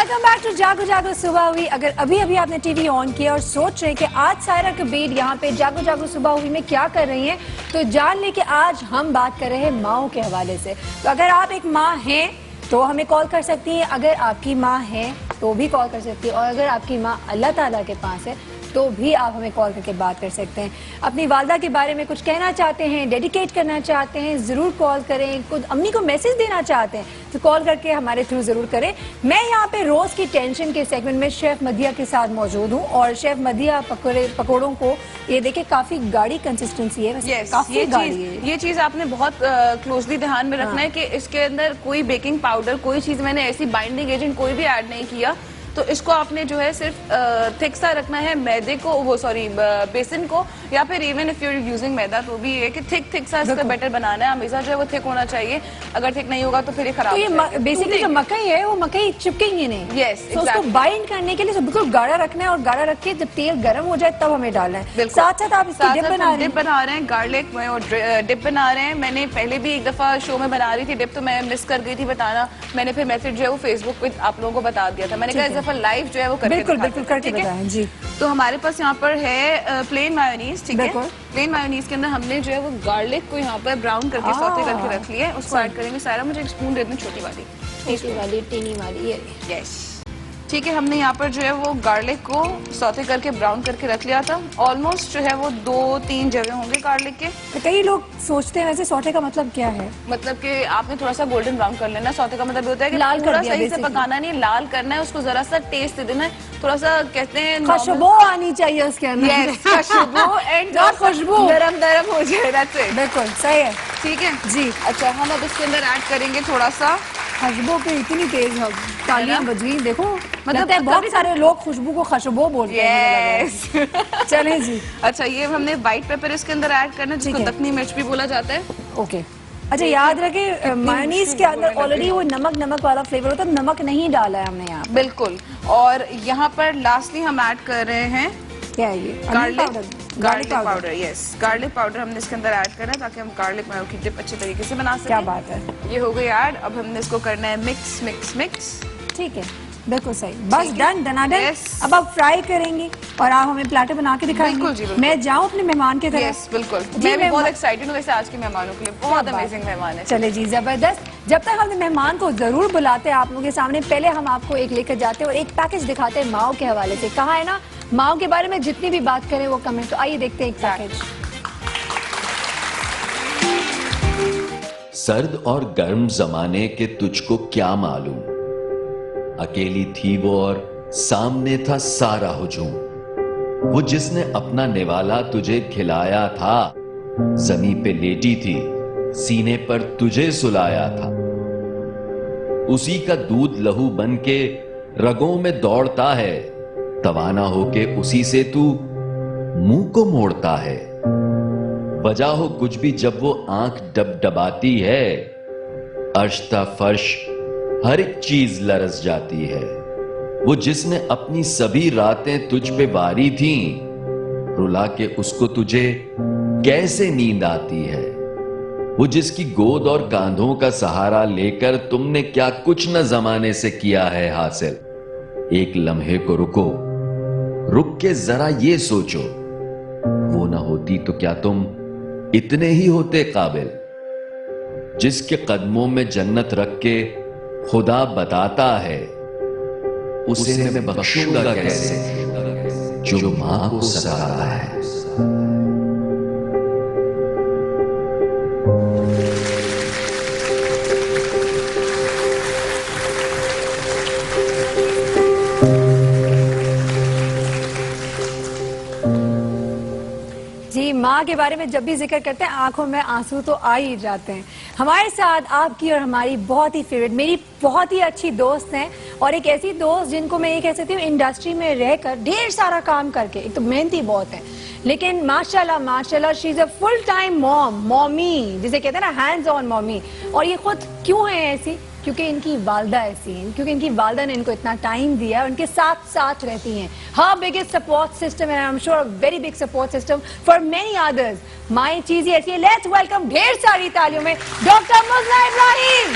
Welcome back to جاگو جاگو صبح ہوئی. اگر ابھی ابھی آپ نے ٹی وی آن کیا اور سوچ رہے کہ آج سائرہ کبیر یہاں پہ جاگو جاگو صبح ہوئی میں کیا کر رہی ہیں, تو جان لے کہ آج ہم بات کر رہے ہیں ماؤں کے حوالے سے. تو اگر آپ ایک ماں ہیں تو ہمیں کال کر سکتی ہیں, اگر آپ کی ماں ہے تو بھی کال کر سکتی ہے, اور اگر آپ کی ماں اللہ تعالیٰ کے پاس ہے تو بھی آپ ہمیں کال کر کے بات کر سکتے ہیں. اپنی والدہ کے بارے میں کچھ کہنا چاہتے ہیں, ڈیڈیکیٹ کرنا چاہتے ہیں, ضرور کال کریں. خود امی کو میسج دینا چاہتے ہیں تو کال کر کے ہمارے تھرو ضرور کریں. میں یہاں پہ روز کی ٹینشن کے سیگمنٹ میں شیف مدیہ کے ساتھ موجود ہوں, اور شیف مدیہ پکوڑوں کو یہ دیکھیں کافی گاڑی کنسسٹنسی ہے, کافی گاڑی ہے. یہ چیز آپ نے بہت کلوزلی دھیان میں رکھنا ہے کہ اس کے اندر کوئی بیکنگ پاؤڈر, کوئی چیز میں نے ایسی بائنڈنگ ایجنٹ کوئی بھی ایڈ نہیں کیا. تو اس کو آپ نے جو ہے صرف تھک سا رکھنا ہے میدے کو, بیسن کو, یا پھر ایون اف یو یوزنگ میدا تو بھی یہ کہ تھک سا اس کا بیٹر بنانا ہے. ہمیشہ جو ہے وہ تھک ہونا چاہیے, اگر تھک نہیں ہوگا تو پھر یہ خراب ہو جائے گا. بیسکلی جو مکئی ہے وہ مکئی چپکے گی نہیں. یس, اس کو بائنڈ کرنے کے لیے بالکل گاڑھا رکھنا ہے, اور گاڑھا رکھ کے جب تیل گرم ہو جائے تب ہمیں ڈالنا ہے. ساتھ ساتھ آپ اس کی ڈپ بنا رہے ہیں, گارلک ڈپ بنا رہے ہیں. میں نے پہلے بھی ایک دفعہ شو میں بنا رہی تھی ڈپ, تو میں مس کر گئی تھی بتانا. میں نے پھر میسج جو ہے وہ فیس بک پہ آپ لوگوں کو بتا دیا تھا. میں نے کہا اس دفعہ لائیو جو ہے وہ بالکل کر کے بتائیں. جی, تو ہمارے پاس یہاں پر ہے پلین مایونیز. ٹھیک ہے, پلین مایونیز کے اندر ہم نے جو ہے وہ گارلک کو یہاں پر براؤن کر کے سوٹے کر کے رکھ لیا ہے. اس کو ایڈ کریں گے. سارا مجھے ایک اسپون دے دیں, چھوٹی والی ٹینی والی. یس, ٹھیک ہے. ہم نے یہاں پر جو ہے وہ گارلک کو سوتے کر کے براؤن کر کے رکھ لیا تھا. آلموسٹ جو ہے وہ 2-3 جگہ ہوں گے گارلک کے. کئی لوگ سوچتے ہیں ویسے سوٹے کا مطلب کیا ہے. مطلب کہ آپ نے تھوڑا سا گولڈن براؤن کر لینا. سوتے کا مطلب یہ ہوتا ہے کہ لال پورا صحیح سے پکانا نہیں, لال کرنا ہے. اس کو ذرا سا ٹیسٹ دینا ہے, تھوڑا سا کہتے ہیں خوشبو آنی چاہیے اس کے اندر. یس, خوشبو اینڈ خوشبو نرم ہو جائے. بالکل صحیح ہے. ٹھیک ہے جی. اچھا, ہم اب اس کے اندر ایڈ کریں گے تھوڑا سا خوشبو پہ اتنی تیز تالیاں بجی, دیکھو مطلب بہت سارے لوگ خوشبو کو خوشبو بولتے ہیں. چلیں جی. اچھا, یہ ہم نے وائٹ پیپر اس کے اندر ایڈ کرنا ہے, جس کو دکنی مرچ بھی بولا جاتا ہے. اوکے. اچھا, یاد رکھیں مایونیز کے اندر آلریڈی وہ نمک والا فلیور ہوتا ہے, نمک نہیں ڈالا ہے ہم نے یہاں. بالکل. اور یہاں پر لاسٹلی ہم ایڈ کر رہے ہیں کیا ہے یہ, گارلک پاؤڈر. یس, گارلک پاؤڈر ہم نے اس کے اندر ایڈ کرنا ہے تاکہ ہم گارلک میو کی ڈپ اچھے طریقے سے بنا سکیں. کیا بات ہے. یہ ہو گئی ایڈ. اب ہم نے اس کو کرنا ہے مکس مکس مکس. ٹھیک ہے, بالکل صحیح. بس ڈن ڈن. اب آپ فرائی کریں گی اور آپ ہمیں پلاٹر بنا کے دکھائیں گے. میں جاؤں اپنے مہمان کے طرف. یس بالکل, میں بھی بہت ایکسائٹڈ ہوں ویسے آج کے مہمانوں کے لیے. بہت امیزنگ مہمان ہے. چلے جی, زبردست. جب تک ہم مہمان کو ضرور بلاتے ہیں آپ لوگوں کے سامنے, پہلے ہم آپ کو ایک لے کر جاتے ہیں اور ایک پیکج دکھاتے ہیں ماؤں کے حوالے سے. کہا ہے نا ماؤں کے بارے میں جتنی بھی بات کریں وہ کم ہے. تو آئیے دیکھتے ہیں ایک پیکج. سرد اور گرم زمانے کے تجھ کو کیا معلوم, اکیلی تھی وہ اور سامنے تھا سارا ہجوم. وہ جس نے اپنا نوالا تجھے کھلایا تھا, زمین پہ لیٹی تھی سینے پر تجھے سلایا تھا. اسی کا دودھ لہو بن کے رگوں میں دوڑتا ہے, توانا ہو کے اسی سے تو منہ کو موڑتا ہے. وجہ ہو کچھ بھی جب وہ آنکھ ڈب ڈباتی ہے, عرش تا فرش ہر ایک چیز لرز جاتی ہے. وہ جس نے اپنی سبھی راتیں تجھ پہ واری تھیں, رلا کے اس کو تجھے کیسے نیند آتی ہے. وہ جس کی گود اور کاندھوں کا سہارا لے کر تم نے کیا کچھ نہ زمانے سے کیا ہے حاصل. ایک لمحے کو رکو, رک کے ذرا یہ سوچو, وہ نہ ہوتی تو کیا تم اتنے ہی ہوتے قابل. جس کے قدموں میں جنت رکھ کے خدا بتاتا ہے, اسے میں بخشوں گا کیسے جو ماں کو ستاتا ہے. جی, ماں کے بارے میں جب بھی ذکر کرتے ہیں آنکھوں میں آنسو تو آ ہی جاتے ہیں. ہمارے ساتھ آپ کی اور ہماری بہت ہی فیوریٹ, میری بہت ہی اچھی دوست ہیں, اور ایک ایسی دوست جن کو میں یہ کہہ سکتی ہوں انڈسٹری میں رہ کر ڈھیر سارا کام کر کے, ایک تو محنتی بہت ہے لیکن ماشاءاللہ شی از اے فل ٹائم مومی, جسے کہتے ہیں نا ہینڈز آن مومی. اور یہ خود کیوں ہیں ایسی, کیونکہ ان کی والدہ ایسی ہیں, کیونکہ ان کی والدہ نے ان کو اتنا ٹائم دیا, ان کے ساتھ رہتی ہیں. Her biggest support system, and I'm sure very big support system for many others. My چیز ہی ایسی ہے. لیٹس ویلکم ڈھیر ساری تالیوں میں ڈاکٹر مزنہ ابراہیم.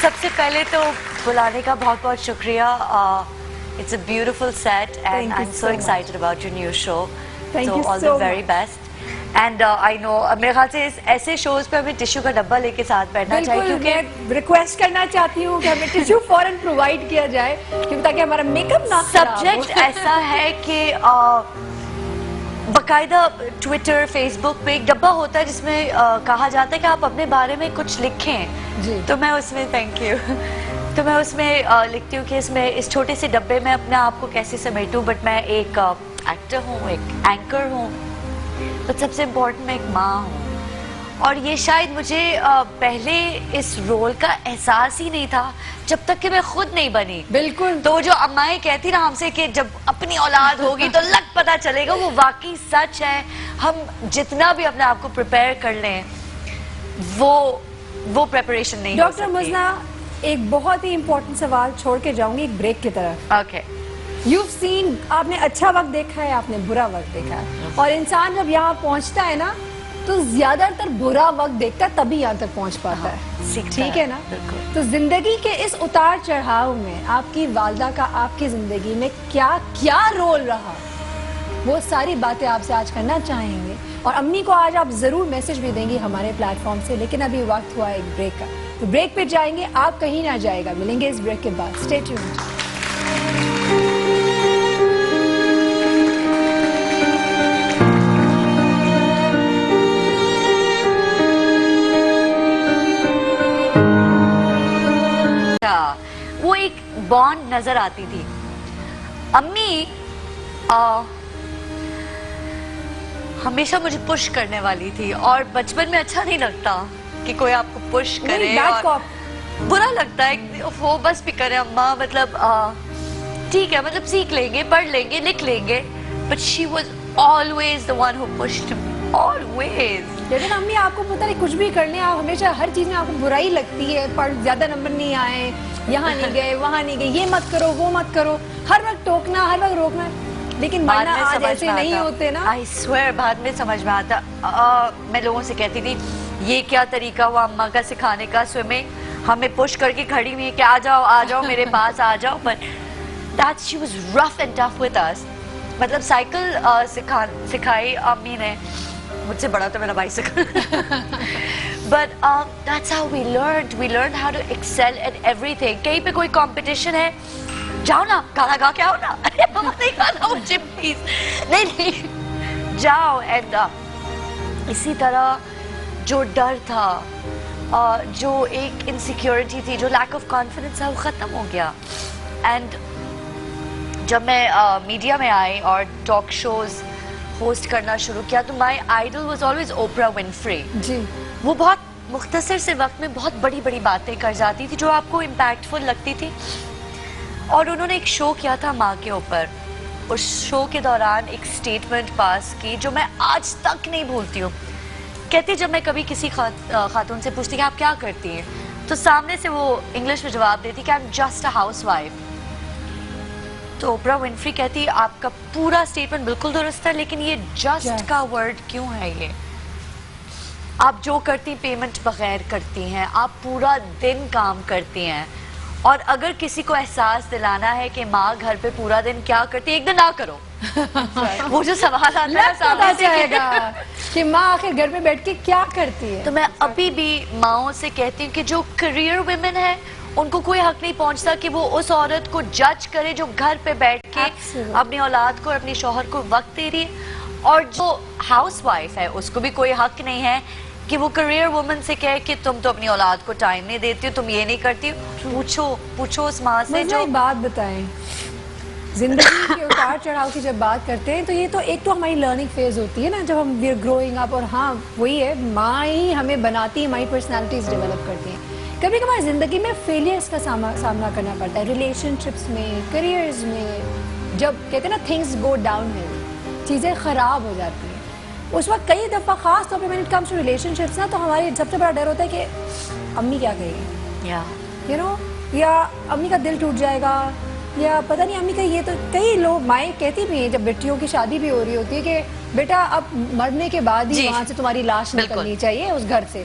سب سے پہلے تو بلانے کا بہت بہت شکریہ. It's a beautiful set and I'm so excited about your new show. So all the very best. And I know میرے خیال سے ایسے شوز پہ ہمیں ٹشو کا ڈبہ لے کے ساتھ بیٹھنا چاہیے, کیونکہ میں ریکویسٹ کرنا چاہتی ہوں کہ ہمیں ٹشو فوراً پرووائڈ کیا جائے تاکہ ہمارا میک اپ نہ سبجیکٹ ایسا ہے کہ باقاعدہ ٹویٹر فیس بک پہ ایک ڈبہ ہوتا ہے جس میں کہا جاتا ہے کہ آپ اپنے بارے میں کچھ لکھیں. تو میں اس میں تھینک یو تو میں اس میں لکھتی ہوں کہ اس میں اس چھوٹے سے ڈبے میں اپنے آپ کو کیسے سمیٹوں. بٹ میں ایک ایکٹر ہوں, ایک اینکر ہوں, بٹ سب سے امپورٹنٹ میں ایک ماں ہوں. اور یہ شاید مجھے پہلے اس رول کا احساس ہی نہیں تھا جب تک کہ میں خود نہیں بنی. بالکل. تو جو امائیں کہتی نا ہم سے کہ جب اپنی اولاد ہوگی تو لگ پتہ چلے گا, وہ واقعی سچ ہے. ہم جتنا بھی اپنے آپ کو پریپیئر کر لیں وہ پریپریشن نہیں ہو سکتی. ڈاکٹر مزنہ, ایک بہت ہی امپورٹنٹ سوال چھوڑ کے جاؤں گی ایک بریک کی طرف. اوکے. یو سین, آپ نے اچھا وقت دیکھا ہے, آپ نے برا وقت دیکھا ہے, اور انسان جب یہاں پہنچتا ہے نا تو زیادہ تر برا وقت دیکھتا ہے تبھی یہاں تک پہنچ پاتا ہے. ٹھیک ہے نا. تو زندگی کے اس اتار چڑھاؤ میں آپ کی والدہ کا آپ کی زندگی میں کیا کیا رول رہا, وہ ساری باتیں آپ سے آج کرنا چاہیں گے. اور امی کو آج آپ ضرور میسج بھی دیں گی ہمارے پلیٹ فارم سے. لیکن ابھی وقت ہوا ہے ایک بریک کا, تو بریک پہ جائیں گے, آپ کہیں نہ جائے گا. ملیں گے اس بریک کے بعد. Stay tuned. وہ ایک بانڈ نظر آتی تھی. امی ہمیشہ مجھے پش کرنے والی تھی, اور بچپن میں اچھا نہیں لگتا کہ کوئی آپ کو پش کرے, برا لگتا ہے. وہ بس بھی کرے اماں, مطلب ٹھیک ہے, مطلب سیکھ لیں گے, پڑھ لیں گے, لکھ لیں گے, but she was always the one who pushed me, always. لیکن امی آپ کو پتہ نہیں کچھ بھی کرنے, آپ ہمیشہ ہر چیز میں آپ کو برائی لگتی ہے. پڑھ زیادہ نمبر نہیں آئے, یہاں نہیں گئے, وہاں نہیں گئے, یہ مت کرو, وہ مت کرو, ہر وقت ٹوکنا, ہر وقت روکنا. لیکن بعد ورنہ میں آج سمجھ ایسے میں نہیں آتا. ہوتے نا. I swear بعد میں سمجھ میں آتا. میں لوگوں سے کہتی تھی یہ کیا طریقہ ہوا اماں کا سکھانے کا سوئمنگ, ہمیں پش کر کے کھڑی ہوئی کہ آ جاؤ میرے پاس آ جاؤ. But that she was rough and tough with us. مطلب سائیکل سکھائی امی نے, مجھ سے بڑا تو میرا bicycle. But that's how we learned how to excel at everything. کہیں پہ کوئی competition ہے, جاؤ نا, گانا گا کے آؤ نا. ارے ماما نہیں گانا مجھے پلیز, نہیں جاؤ. اینڈ اسی طرح جو ڈر تھا, جو ایک انسیکیورٹی تھی, جو لیک آف کانفیڈنس تھا, وہ ختم ہو گیا. اینڈ جب میں میڈیا میں آئی اور ٹاک شوز ہوسٹ کرنا شروع کیا, تو my idol was always Oprah Winfrey. جی. وہ بہت مختصر سے وقت میں بہت بڑی بڑی باتیں کر جاتی تھی جو آپ کو امپیکٹفل لگتی تھی. اور انہوں نے ایک شو کیا تھا ماں کے اوپر. اس شو کے دوران ایک سٹیٹمنٹ پاس کی جو میں آج تک نہیں بھولتی ہوں. کہتی, جب میں کبھی کسی خاتون سے پوچھتی کہ آپ کیا کرتی ہیں, تو سامنے سے وہ انگلش میں جواب دیتی کہ I am just a house wife. تو اوپرا ونفری کہتی, آپ کا پورا سٹیٹمنٹ بالکل درست ہے, لیکن یہ جسٹ کا ورڈ کیوں ہے؟ یہ آپ جو کرتی پیمنٹ بغیر کرتی ہیں, آپ پورا دن کام کرتی ہیں, اور اگر کسی کو احساس دلانا ہے کہ ماں گھر پہ پورا دن کیا کرتی ہے, ایک دن نہ کرو. وہ جو سوال آتا ہے سامنے جائے گا کہ ماں آخر گھر پہ بیٹھ کے کیا کرتی ہے. تو میں ابھی بھی ماؤں سے کہتی ہوں کہ جو کریئر ویمن ہے ان کو کوئی حق نہیں پہنچتا کہ وہ اس عورت کو جج کرے جو گھر پہ بیٹھ کے اپنی اولاد کو اور اپنے شوہر کو وقت دے رہی ہے. اور جو ہاؤس وائف ہے اس کو بھی کوئی حق نہیں ہے کہ وہ کریئر وومن سے کہے کہ تم تو اپنی اولاد کو ٹائم نہیں دیتی ہو, تم یہ نہیں کرتی. پوچھو اس ماں سے. جو ایک بات بتائیں, زندگی کے اتار چڑھاؤ کی جب بات کرتے ہیں تو یہ تو ایک تو ہماری لرننگ فیز ہوتی ہے نا, جب ہم وی آر گروئنگ اپ. اور ہاں وہی ہے, ماں ہی ہمیں بناتی ہے, ہماری پرسنالٹیز ڈیولپ کرتی ہیں. کبھی کبھار زندگی میں فیلیئرس کا سامنا کرنا پڑتا ہے, ریلیشن شپس میں, کریئرز میں. جب کہتے ہیں نا تھنگس گو ڈاؤن ہل, چیزیں خراب ہو جاتی ہیں, اس وقت کئی دفعہ خاص طور پہ when it comes to relationships نا, تو ہماری سب سے بڑا ڈر ہوتا ہے کہ امی کیا کہے گی, یو نو, یا امی کا دل ٹوٹ جائے گا, یا پتہ نہیں امی کا یہ. تو کئی لوگ مائیں کہتی بھی ہیں جب بیٹیوں کی شادی بھی ہو رہی ہوتی ہے کہ بیٹا اب مرنے کے بعد ہی وہاں سے تمہاری لاش نکلنی چاہیے اس گھر سے.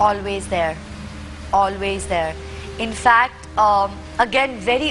always there. In fact, again very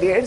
1.5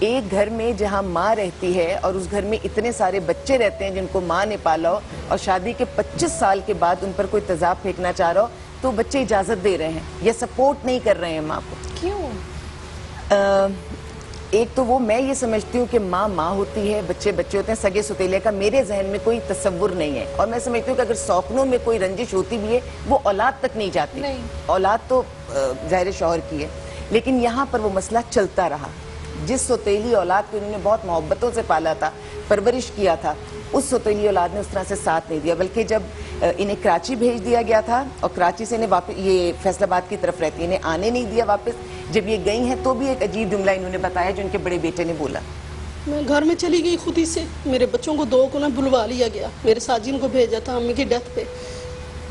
ایک گھر میں جہاں ماں رہتی ہے اور اس گھر میں اتنے سارے بچے رہتے ہیں جن کو ماں نے پالا ہو اور شادی کے 25 سال کے بعد ان پر کوئی تیزاب پھینکنا چاہ رہا ہو تو بچے اجازت دے رہے ہیں یا سپورٹ نہیں کر رہے ہیں ماں کو. کیوں؟ ایک تو وہ میں یہ سمجھتی ہوں کہ ماں ہوتی ہے, بچے ہوتے ہیں, سگے ستیلے کا میرے ذہن میں کوئی تصور نہیں ہے. اور میں سمجھتی ہوں کہ اگر سوکنوں میں کوئی رنجش ہوتی بھی ہے وہ اولاد تک نہیں جاتی. اولاد تو ظاہر شوہر کی ہے, لیکن یہاں پر وہ مسئلہ چلتا رہا. جس سوتیلی اولاد کو انہوں نے بہت محبتوں سے پالا تھا, پرورش کیا تھا, اس سوتیلی اولاد نے اس طرح سے ساتھ نہیں دیا, بلکہ جب انہیں کراچی بھیج دیا گیا تھا اور کراچی سے انہیں واپس, یہ فیصل آباد کی طرف رہتی, انہیں آنے نہیں دیا واپس. جب یہ گئی ہیں تو بھی ایک عجیب جملہ انہوں نے بتایا جو ان کے بڑے بیٹے نے بولا. میں گھر میں چلی گئی خود ہی سے, میرے بچوں کو 2 کو نا بلوا لیا گیا, میرے ساجن کو بھیجا تھا امی کی ڈیتھ پہ,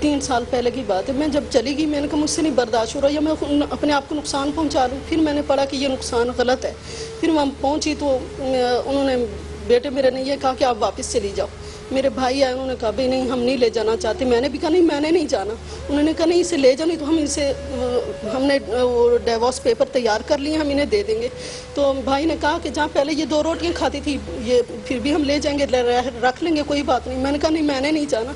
3 سال پہلے کی بات ہے. میں جب چلی گئی میں نے کہا مجھ سے نہیں برداشت ہو رہا یا میں اپنے آپ کو نقصان پہنچا لوں. پھر میں نے پڑھا کہ یہ نقصان غلط ہے. پھر وہاں پہنچی تو انہوں نے, بیٹے میرے نے یہ کہا کہ آپ واپس چلی جاؤ. میرے بھائی آئے, انہوں نے کہا بھائی نہیں ہم نہیں لے جانا چاہتے. میں نے بھی کہا نہیں میں نے نہیں جانا. انہوں نے کہا نہیں اسے لے جاؤ, نہیں تو ہم نے ڈیورس پیپر تیار کر لیے, ہم انہیں دے دیں گے. تو بھائی نے کہا کہ جہاں پہلے یہ 2 روٹیاں کھاتی تھی یہ پھر بھی ہم لے جائیں گے, رکھ لیں گے, کوئی بات نہیں. میں نے کہا نہیں میں نے نہیں جانا.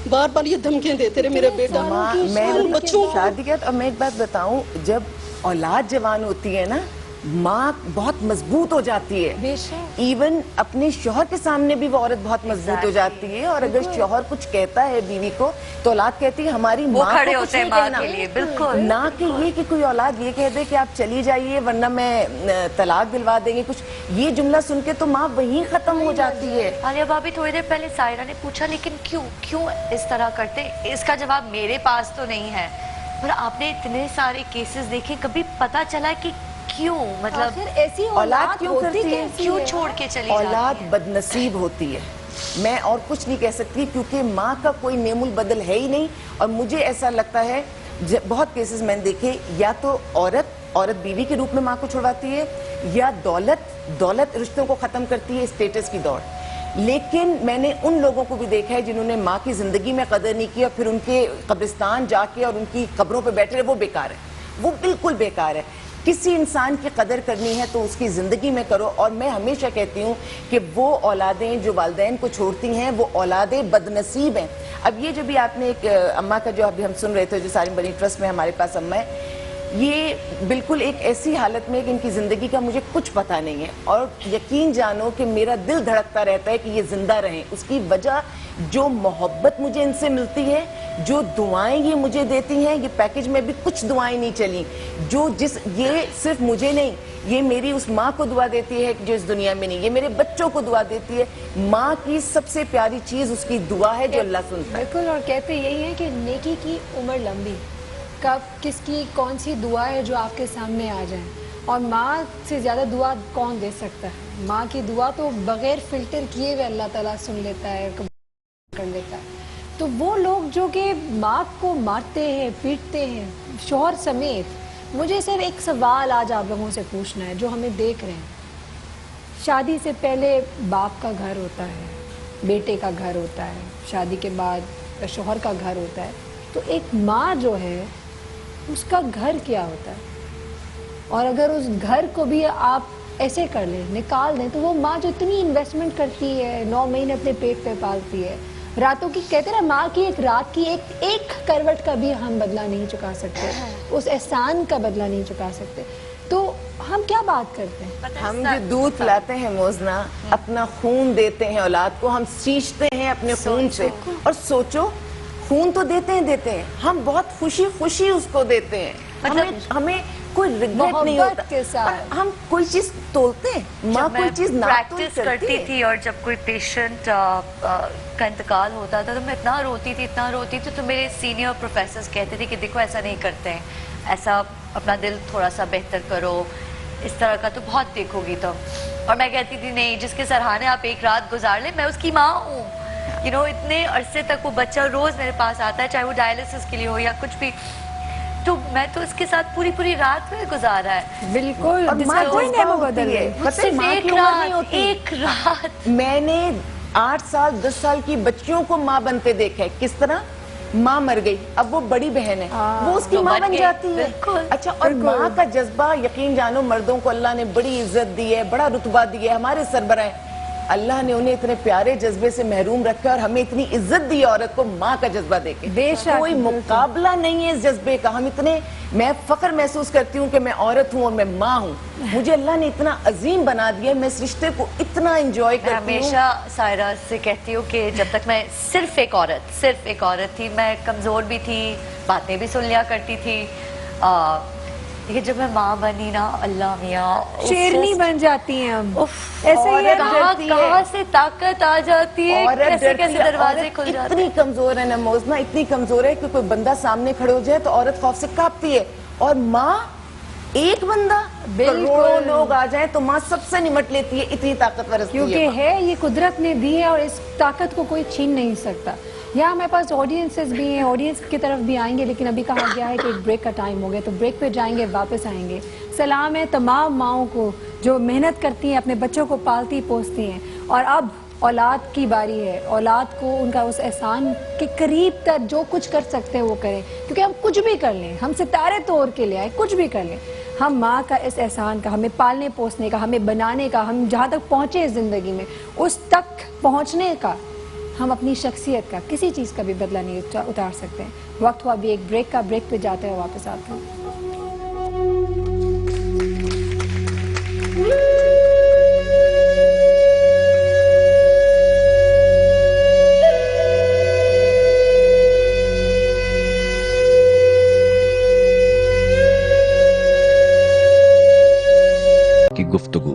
بار بار یہ دھمکیاں دیتے رہے میرے بیٹا. میں بچوں شادی کیا, اور میں ایک بات بتاؤں, جب اولاد جوان ہوتی ہے نا ماں بہت مضبوط ہو جاتی ہے. ایون اپنے شوہر کے سامنے بھی وہ عورت بہت مضبوط ہو جاتی ہے. اور اگر شوہر کچھ کہتا ہے بیوی کو تو اولاد کہتی ہے ہماری ماں کو کچھ نہیں کہنا. بالکل نہ کہ یہ کہ کوئی اولاد یہ کہہ دے کہ آپ چلی جائیے ورنہ میں طلاق دلوا دیں گے کچھ. یہ جملہ سن کے تو ماں وہیں ختم ہو جاتی ہے. عالیہ بھابی تھوڑی دیر پہلے سائرہ نے پوچھا لیکن کیوں اس طرح کرتے, اس کا جواب میرے پاس تو نہیں ہے. پر آپ نے اتنے سارے کیسز دیکھے, کبھی پتا چلا کہ کیوں, مطلب ایسی اولاد کیوں کرتی ہے, کیوں چھوڑ کے چلی جاتی ہے؟ اولاد بدنصیب ہوتی ہے. میں اور کچھ نہیں کہہ سکتی کیونکہ ماں کا کوئی نعم البدل ہے ہی نہیں. اور مجھے ایسا لگتا ہے بہت کیسز میں نے دیکھے, یا تو عورت بیوی کے روپ میں ماں کو چھڑواتی ہے, یا دولت رشتوں کو ختم کرتی ہے, اسٹیٹس کی دوڑ. لیکن میں نے ان لوگوں کو بھی دیکھا ہے جنہوں نے ماں کی زندگی میں قدر نہیں کی اور پھر ان کے قبرستان جا کے اور ان کی قبروں پہ بیٹھے رہے. وہ بیکار ہے, وہ بالکل بیکار ہے. کسی انسان کی قدر کرنی ہے تو اس کی زندگی میں کرو. اور میں ہمیشہ کہتی ہوں کہ وہ اولادیں جو والدین کو چھوڑتی ہیں وہ اولادیں بدنصیب ہیں. اب یہ جو بھی آپ نے ایک اماں کا جو ابھی ہم سن رہے تھے, جو ساری بنی ٹرسٹ میں ہمارے پاس اماں ہے, یہ بالکل ایک ایسی حالت میں کہ ان کی زندگی کا مجھے کچھ پتہ نہیں ہے. اور یقین جانو کہ میرا دل دھڑکتا رہتا ہے کہ یہ زندہ رہیں. اس کی وجہ جو محبت مجھے ان سے ملتی ہے, جو دعائیں یہ مجھے دیتی ہیں, یہ پیکج میں بھی کچھ دعائیں نہیں چلیں, یہ صرف مجھے نہیں, یہ میری اس ماں کو دعا دیتی ہے جو اس دنیا میں نہیں, یہ میرے بچوں کو دعا دیتی ہے. ماں کی سب سے پیاری چیز اس کی دعا ہے جو اللہ سنتا ہے. بالکل, اور کہتے یہی ہے کہ نیکی کی عمر لمبی, کب کس کی کون سی دعا ہے جو آپ کے سامنے آ جائیں. اور ماں سے زیادہ دعا کون دے سکتا ہے. ماں کی دعا تو بغیر فلٹر کیے ہوئے اللہ تعالیٰ سن لیتا ہے, کر لیتا ہے. تو وہ لوگ جو کہ ماں کو مارتے ہیں, پیٹتے ہیں, شوہر سمیت, مجھے صرف ایک سوال آج آپ لوگوں سے پوچھنا ہے جو ہمیں دیکھ رہے ہیں. شادی سے پہلے باپ کا گھر ہوتا ہے, بیٹے کا گھر ہوتا ہے, شادی کے بعد شوہر کا گھر ہوتا ہے. تو ایک ماں جو ہے اس کا گھر کیا ہوتا ہے. اور اگر اس گھر کو بھی آپ ایسے کر لیں, نکال دیں, تو وہ ماں جو اتنی انویسٹمنٹ کرتی ہے, 9 مہینے اپنے پیٹ پہ پالتی ہے, راتوں کی کہتے ہیں نا, ماں کی ایک رات کی ایک کروٹ کا بھی ہم بدلہ نہیں چکا سکتے, اس احسان کا بدلہ نہیں چکا سکتے. تو ہم کیا بات کرتے ہیں؟ ہم جو دودھ پلاتے ہیں موزنا, اپنا خون دیتے ہیں اولاد کو, ہم سینچتے ہیں اپنے خون سے. اور سوچو, خون تو دیتے ہیں, ہم بہت خوشی اس کو دیتے ہیں. ہمیں کوئی ریگریٹ نہیں ہوتا. ہم کوئی چیز تولتے ہیں, ماں کوئی چیز نہ پریکٹس کرتی تھی, اور جب کوئی پیشنٹ کا انتقال ہوتا تھا تو میں اتنا روتی تھی تو میرے سینئر پروفیسرز کہتے تھے کہ دیکھو ایسا نہیں کرتے ہیں, ایسا اپنا دل تھوڑا سا بہتر کرو, اس طرح کا تو بہت دیکھو گی تم. اور میں کہتی تھی نہیں, جس کے سرحانے آپ ایک رات گزار لیں, میں اس کی ماں ہوں. اتنے عرصے تک وہ بچہ روز میرے پاس آتا ہے, چاہے وہ ڈائلسس کے لیے ہو یا کچھ بھی, تو میں تو اس کے ساتھ پوری رات میں گزارا ہے. بالکل, ایک رات میں نے 8 سال 10 سال کی بچیوں کو ماں بنتے دیکھا ہے. کس طرح ماں مر گئی، اب وہ بڑی بہن ہے، وہ اس کی تو ماں بن بن گئی، جاتی ہے. بالکل. اچھا، اور ماں کا جذبہ، یقین جانو مردوں کو اللہ نے بڑی عزت دی ہے، بڑا رتبہ دی ہے. ہمارے سربراہ ہیں، اللہ نے انہیں اتنے پیارے جذبے سے محروم رکھا اور ہمیں اتنی عزت دی عورت کو ماں کا جذبہ دے کے. بے شک، کوئی بالکل. مقابلہ نہیں ہے اس جذبے کا. ہم اتنے، میں فخر محسوس کرتی ہوں کہ میں عورت ہوں اور میں ماں ہوں. مجھے اللہ نے اتنا عظیم بنا دیا، میں اس رشتے کو اتنا انجوائے میں کرتی ہوں. ہمیشہ سائرہ سے کہتی ہوں کہ جب تک میں صرف ایک عورت تھی، میں کمزور بھی تھی، باتیں بھی سن لیا کرتی تھی، لیکن جب میں ماں بنی نا، اللہ میاں، شیرنی بن جاتی ہیں ہم. ایسے ہی ہے نا. کہاں سے طاقت آ جاتی ہے، عورت کیسے ڈرتی کیسے ہے. دروازے عورت کھل جاتے اتنی کمزور ہے نا موزنا، اتنی کمزور ہے کہ کوئی بندہ سامنے کھڑے ہو جائے تو عورت خوف سے کانپتی ہے. اور ماں، ایک بندہ، بالکل. کروڑوں لوگ آ جائیں تو ماں سب سے نمٹ لیتی ہے، اتنی طاقتور ہستی ہے. کیونکہ ہے یہ قدرت نے دی ہے اور اس طاقت کو کوئی چھین نہیں سکتا. یہاں ہمارے پاس آڈینسز بھی ہیں، آڈینس کی طرف بھی آئیں گے، لیکن ابھی کہا گیا ہے کہ ایک بریک کا ٹائم ہو گیا، تو بریک پہ جائیں گے، واپس آئیں گے. سلام ہے تمام ماؤں کو جو محنت کرتی ہیں، اپنے بچوں کو پالتی پوستی ہیں، اور اب اولاد کی باری ہے. اولاد کو ان کا اس احسان کے قریب تر جو کچھ کر سکتے ہیں وہ کریں، کیونکہ ہم کچھ بھی کر لیں، ہم ستارے توڑ کے لے آئے، کچھ بھی کر لیں، ہم ماں کا اس احسان کا، ہمیں پالنے پوسنے کا، ہمیں بنانے کا، ہم جہاں تک پہنچے زندگی میں اس تک پہنچنے کا، ہم اپنی شخصیت کا کسی چیز کا بھی بدلہ نہیں اتار سکتے ہیں. وقت ہوا ابھی ایک بریک کا، بریک پہ جاتے ہیں، واپس آتے ہیں. کی گفتگو.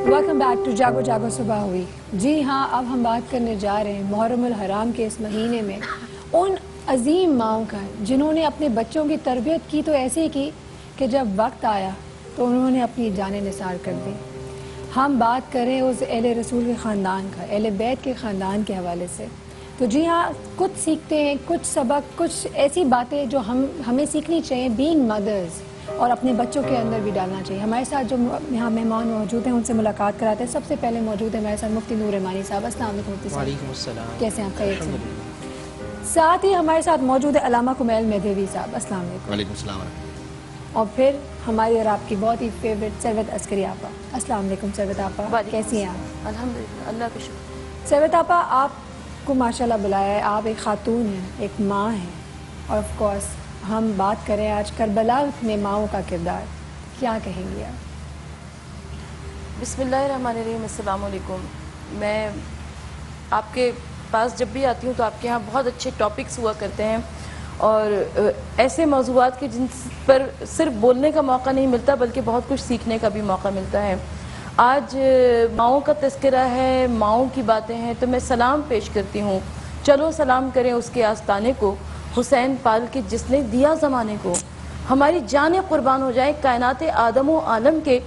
ویلکم بیک ٹو جاگو جاگو صبح ہوئی. جی ہاں، اب ہم بات کرنے جا رہے ہیں محرم الحرام کے اس مہینے میں ان عظیم ماؤں کا جنہوں نے اپنے بچوں کی تربیت کی تو ایسی کی کہ جب وقت آیا تو انہوں نے اپنی جانیں نثار کر دی. ہم بات کریں اس اہل رسول کے خاندان کا، اہل بیت کے خاندان کے حوالے سے. تو جی ہاں، کچھ سیکھتے ہیں، کچھ سبق، کچھ ایسی باتیں جو ہمیں سیکھنی چاہیے بینگ مدرز، اور اپنے بچوں کے اندر بھی ڈالنا چاہیے. ہمارے ساتھ جو یہاں مہمان موجود ہیں ان سے ملاقات کراتے ہیں. سب سے پہلے موجود ہے ہمارے ساتھ مفتی نور رحمانی صاحب. السلام علیکم مفتی صاحب. وعلیکم السلام. کیسے ہیں آپ؟ خیریت سے؟ ساتھ ہی ہمارے ساتھ موجود ہے علامہ کمیل مہدوی صاحب. السلام علیکم. وعلیکم السلام. اور پھر ہماری اور آپ کی بہت ہی فیوریٹ ثروت عسکری آپا. السلام علیکم ثروت آپا، کیسی ہیں آپ؟ الحمدللہ، اللہ کا شکر. ثروت آپا، آپ کو ماشاءاللہ بلایا ہے، آپ ایک خاتون ہیں، ایک ماں ہیں، اور آف کورس ہم بات کریں آج کربلا میں ماؤں کا کردار. کیا کہیں گی آپ؟ بسم اللہ الرحمن الرحیم. السلام علیکم. میں آپ کے پاس جب بھی آتی ہوں تو آپ کے ہاں بہت اچھے ٹاپکس ہوا کرتے ہیں، اور ایسے موضوعات کے جن پر صرف بولنے کا موقع نہیں ملتا بلکہ بہت کچھ سیکھنے کا بھی موقع ملتا ہے. آج ماؤں کا تذکرہ ہے، ماؤں کی باتیں ہیں، تو میں سلام پیش کرتی ہوں. چلو سلام کریں اس کے آستانے کو، حسین پال کے جس نے دیا زمانے کو. ہماری جانیں قربان ہو جائیں کائنات آدم و عالم کے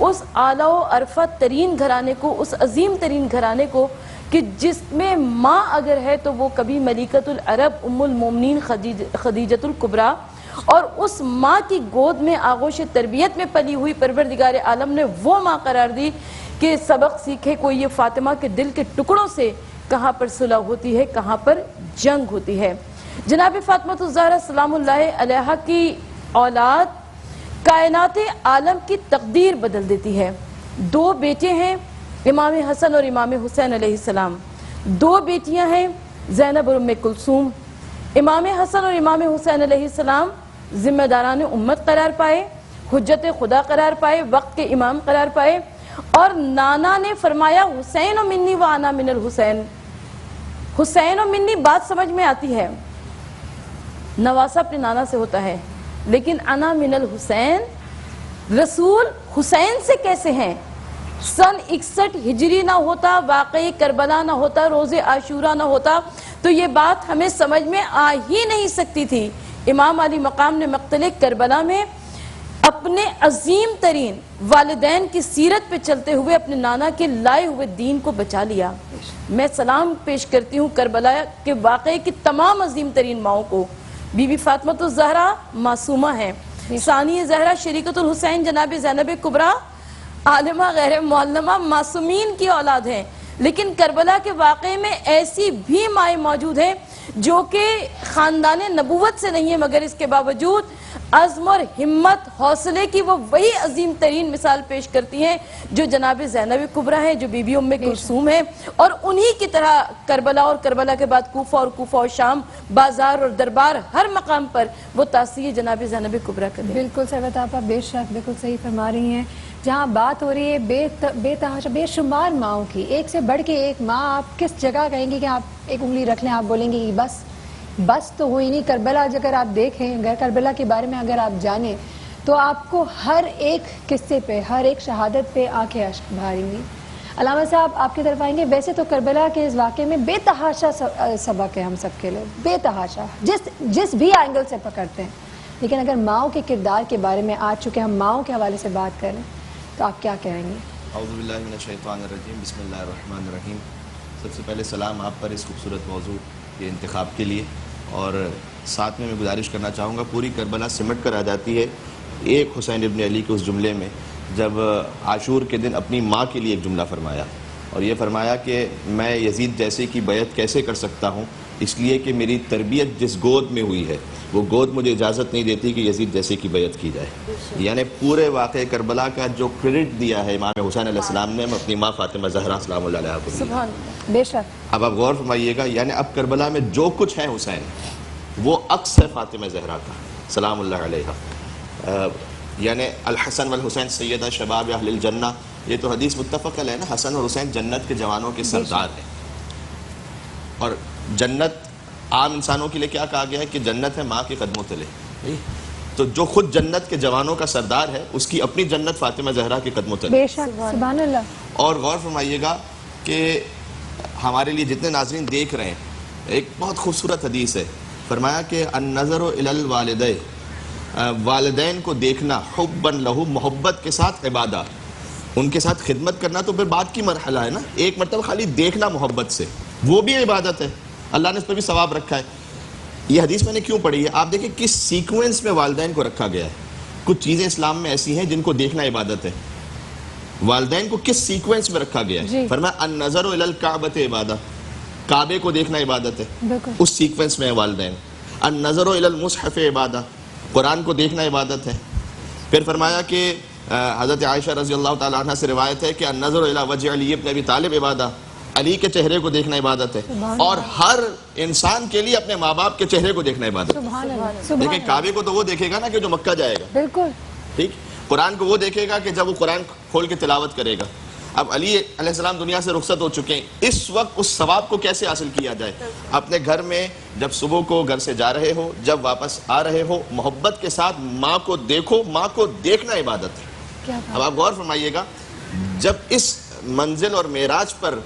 اس اعلیٰ و عرفت ترین گھرانے کو، اس عظیم ترین گھرانے کو کہ جس میں ماں اگر ہے تو وہ کبھی ملکۃ العرب ام المومنین خدیجۃ الکبریٰ، اور اس ماں کی گود میں آغوش تربیت میں پلی ہوئی پروردگار عالم نے وہ ماں قرار دی کہ سبق سیکھے کوئی یہ فاطمہ کے دل کے ٹکڑوں سے کہاں پر صلح ہوتی ہے، کہاں پر جنگ ہوتی ہے. جناب فاطمہ الزہرا سلام اللہ علیہا کی اولاد کائنات عالم کی تقدیر بدل دیتی ہے. 2 بیٹے ہیں، امام حسن اور امام حسین علیہ السلام. 2 بیٹیاں ہیں، زینب اور ام کلثوم. امام حسن اور امام حسین علیہ السلام ذمہ داران امت قرار پائے، حجت خدا قرار پائے، وقت کے امام قرار پائے. اور نانا نے فرمایا حسین و منی و انا من الحسین. حسین و منی بات سمجھ میں آتی ہے، نواسہ اپنے نانا سے ہوتا ہے، لیکن انا من الحسین، رسول حسین سے کیسے ہیں؟ سن 61 ہجری نہ ہوتا، واقعی کربلا نہ ہوتا، روز عاشورہ نہ ہوتا تو یہ بات ہمیں سمجھ میں آ ہی نہیں سکتی تھی. امام علی مقام نے مقتل کربلا میں اپنے عظیم ترین والدین کی سیرت پہ چلتے ہوئے اپنے نانا کے لائے ہوئے دین کو بچا لیا. میں سلام پیش کرتی ہوں کربلا کے واقعے کی تمام عظیم ترین ماؤں کو. بی بی فاطمہ الزہرا معصومہ ہیں، ثانی زہرا شریکت الحسین جناب زینب کبریٰ عالمہ غیر معلمہ معصومین کی اولاد ہیں، لیکن کربلا کے واقعے میں ایسی بھی مائیں موجود ہیں جو کہ خاندان نبوت سے نہیں ہے، مگر اس کے باوجود عزم اور ہمت حوصلے کی وہ وہی عظیم ترین مثال پیش کرتی ہیں جو جناب زینب کبریٰ ہیں، جو بی بی ام کلثوم ہیں، اور انہی کی طرح کربلا اور کربلا کے بعد کوفہ اور شام، بازار اور دربار، ہر مقام پر وہ تاثیر جناب زینب کبریٰ کا دیں۔ بالکل سروت آپا بے شک بالکل صحیح فرما رہی ہیں۔ جہاں بات ہو رہی ہے بے تحاشا بے شمار ماؤں کی، ایک سے بڑھ کے ایک ماں، آپ کس جگہ کہیں گے کہ آپ ایک انگلی رکھ لیں، آپ بولیں گے کہ بس تو ہوئی نہیں۔ کربلا اگر آپ دیکھیں، اگر کربلا کے بارے میں اگر آپ جانیں تو آپ کو ہر ایک قصے پہ، ہر ایک شہادت پہ آنکھیں اشک بھاریں گی۔ علامہ صاحب آپ کی طرف آئیں گے۔ ویسے تو کربلا کے اس واقعے میں بے تحاشا سبق ہے ہم سب کے لیے، بے تحاشا جس بھی اینگل سے پکڑتے ہیں، لیکن اگر ماؤں کے کردار کے بارے میں آج چونکہ ہم ماؤں کے حوالے سے بات کریں تو آپ کیا کہیں گے؟ اعوذ باللہ من الشیطان الرجیم، بسم اللہ الرحمن الرحیم۔ سب سے پہلے سلام آپ پر اس خوبصورت موضوع کے انتخاب کے لیے، اور ساتھ میں گزارش کرنا چاہوں گا، پوری کربلا سمٹ کر آ جاتی ہے ایک حسین ابن علی کے اس جملے میں، جب عاشور کے دن اپنی ماں کے لیے ایک جملہ فرمایا، اور یہ فرمایا کہ میں یزید جیسے کی بیعت کیسے کر سکتا ہوں، اس لیے کہ میری تربیت جس گود میں ہوئی ہے وہ گود مجھے اجازت نہیں دیتی کہ یزید جیسے کی بیعت کی جائے۔ یعنی پورے واقعے کربلا کا جو کریڈٹ دیا ہے امام حسین علیہ السلام نے اپنی ماں فاطمہ زہرا سلام اللہ علیہا کو دیا۔ سبحان اللہ، بے شک۔ اب آپ غور فرمائیے گا، یعنی اب کربلا میں جو کچھ ہے حسین، وہ عکس ہے فاطمہ زہرا کا سلام اللہ علیہا۔ یعنی الحسن والحسین سیدہ شباب اہل الجنہ، یہ تو حدیث متفق علیہ نا، حسن اور حسین جنت کے جوانوں کے سردار ہیں۔ اور جنت عام انسانوں کے لیے کیا کہا گیا ہے کہ جنت ہے ماں کے قدموں تلے، تو جو خود جنت کے جوانوں کا سردار ہے اس کی اپنی جنت فاطمہ زہرا کے قدموں تلے۔ بے شک، سبحان اللہ۔ اور غور فرمائیے گا کہ ہمارے لیے جتنے ناظرین دیکھ رہے ہیں، ایک بہت خوبصورت حدیث ہے، فرمایا کہ النظر الی الوالدین، والدین کو دیکھنا، حبا لہو، محبت کے ساتھ، عبادہ، ان کے ساتھ خدمت کرنا تو پھر بعد کی مرحلہ ہے نا، ایک مرتبہ خالی دیکھنا محبت سے، وہ بھی عبادت ہے، اللہ نے اس پر بھی ثواب رکھا ہے۔ یہ حدیث میں نے کیوں پڑھی ہے؟ آپ دیکھیں کس سیکوینس میں والدین کو رکھا گیا ہے۔ کچھ چیزیں اسلام میں ایسی ہیں جن کو دیکھنا عبادت ہے، والدین کو کس سیکوینس میں رکھا گیا ہے؟ فرمایا النظر الی الکعبۃ عبادہ، کعبے کو دیکھنا عبادت ہے، اس سیکوینس میں ہے والدین۔ النظر الی المصحف عبادہ، قرآن کو دیکھنا عبادت ہے۔ پھر فرمایا کہ حضرت عائشہ رضی اللہ تعالیٰ عنہ سے روایت ہے کہ النظر الی وجہ علی ابن ابی طالب عبادہ، علی کے چہرے کو دیکھنا عبادت ہے، اور ہر انسان کے لیے اپنے ماں باپ کے چہرے کو دیکھنا عبادت ہے۔ دیکھیں کعبے کو تو وہ دیکھے گا نا کہ جو مکہ جائے گا، بالکل ٹھیک، قرآن کو وہ دیکھے گا کہ جب وہ قرآن کھول کے تلاوت کرے گا۔ اب علی علیہ السلام دنیا سے رخصت ہو چکے ہیں، اس وقت اس ثواب کو کیسے حاصل کیا جائے؟ اپنے گھر میں جب صبح کو گھر سے جا رہے ہو، جب واپس آ رہے ہو، محبت کے ساتھ ماں کو دیکھو، ماں کو دیکھنا عبادت ہے۔ اب آپ غور فرمائیے گا، جب اس منزل اور معراج پر